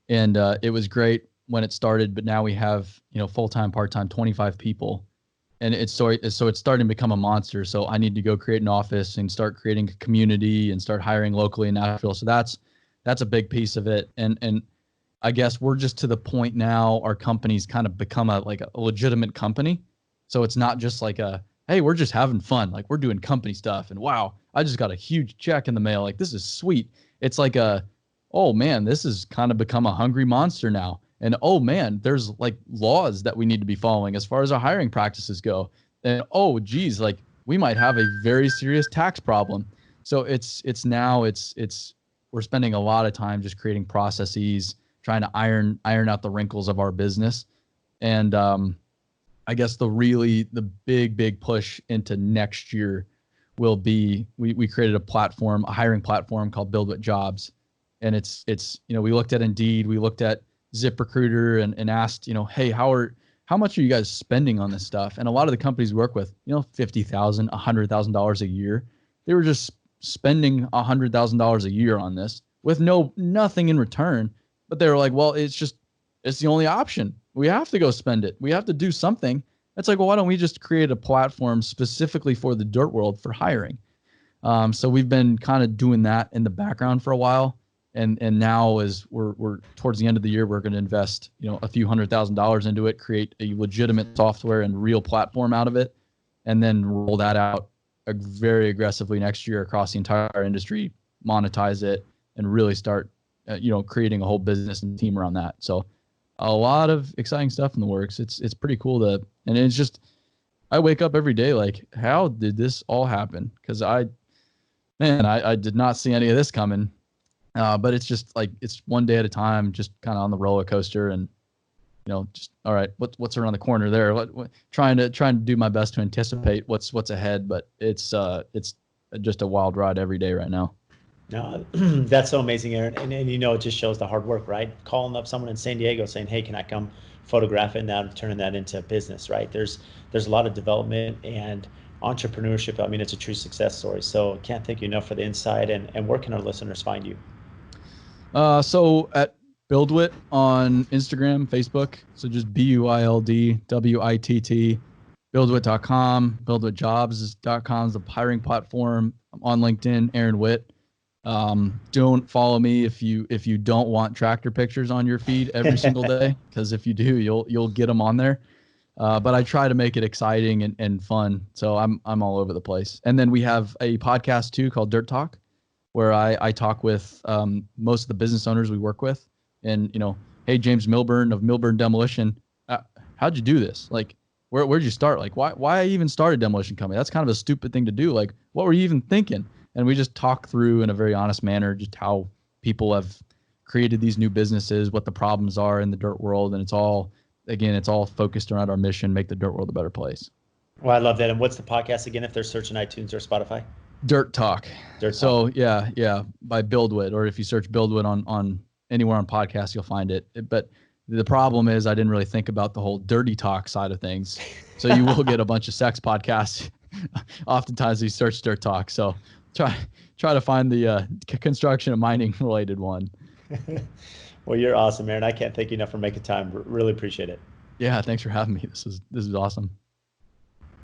and it was great when it started, but now we have full-time, part-time, 25 people, and so it's starting to become a monster. So I need to go create an office and start creating a community and start hiring locally in Nashville. So that's a big piece of it, and I guess we're just to the point now. Our company's kind of become a legitimate company. So it's not just like hey, we're just having fun. Like we're doing company stuff and wow, I just got a huge check in the mail. Like this is sweet. It's like oh man, this has kind of become a hungry monster now. And oh man, there's like laws that we need to be following as far as our hiring practices go. And oh geez, like we might have a very serious tax problem. So it's we're spending a lot of time just creating processes, trying to iron out the wrinkles of our business. And I guess the big push into next year will be we created a hiring platform called BuildWitt Jobs. And it's we looked at Indeed, we looked at ZipRecruiter and asked, hey, how much are you guys spending on this stuff? And a lot of the companies we work with, $50,000, $100,000 a year. They were just spending $100,000 a year on this with nothing in return. But they were like, well, it's the only option. We have to go spend it. We have to do something. It's like, well, why don't we just create a platform specifically for the dirt world for hiring? So we've been kind of doing that in the background for a while. And now as we're towards the end of the year, we're going to invest, a few $100,000 into it, create a legitimate software and real platform out of it, and then roll that out very aggressively next year across the entire industry, monetize it, and really start, creating a whole business and team around that. So a lot of exciting stuff in the works. It's pretty cool and it's just, I wake up every day like, how did this all happen? Because I did not see any of this coming. But it's just like, it's one day at a time, just kind of on the roller coaster and, just, all right, what's around the corner there? What trying to do my best to anticipate what's ahead, but it's just a wild ride every day right now. No, that's so amazing, Erin. And it just shows the hard work, right? Calling up someone in San Diego saying, hey, can I come photograph it, and now turning that into business, right? There's a lot of development and entrepreneurship. I mean, it's a true success story. So can't thank you enough for the insight. And where can our listeners find you? So at BuildWitt on Instagram, Facebook. So just BuildWitt, BuildWitt.com, BuildWittJobs.com is the hiring platform. I'm on LinkedIn, Erin Witt. Don't follow me if you don't want tractor pictures on your feed every single day, because if you do, you'll get them on there. But I try to make it exciting and fun. So I'm all over the place. And then we have a podcast too called Dirt Talk, where I talk with most of the business owners we work with. And, hey, James Milburn of Milburn Demolition, how'd you do this? Like, where'd you start? Like, why even start a demolition company? That's kind of a stupid thing to do. Like, what were you even thinking? And we just talk through in a very honest manner just how people have created these new businesses, what the problems are in the dirt world. And it's all focused around our mission, make the dirt world a better place. Well, I love that. And what's the podcast again, if they're searching iTunes or Spotify? Dirt Talk. Dirt Talk. So yeah, by BuildWitt, or if you search BuildWitt on anywhere on podcasts, you'll find it. But the problem is I didn't really think about the whole dirty talk side of things. So you will get a bunch of sex podcasts. Oftentimes you search Dirt Talk. So try to find the construction and mining related one. Well, you're awesome, Erin. I can't thank you enough for making time. Really appreciate it. Yeah, thanks for having me. This is awesome.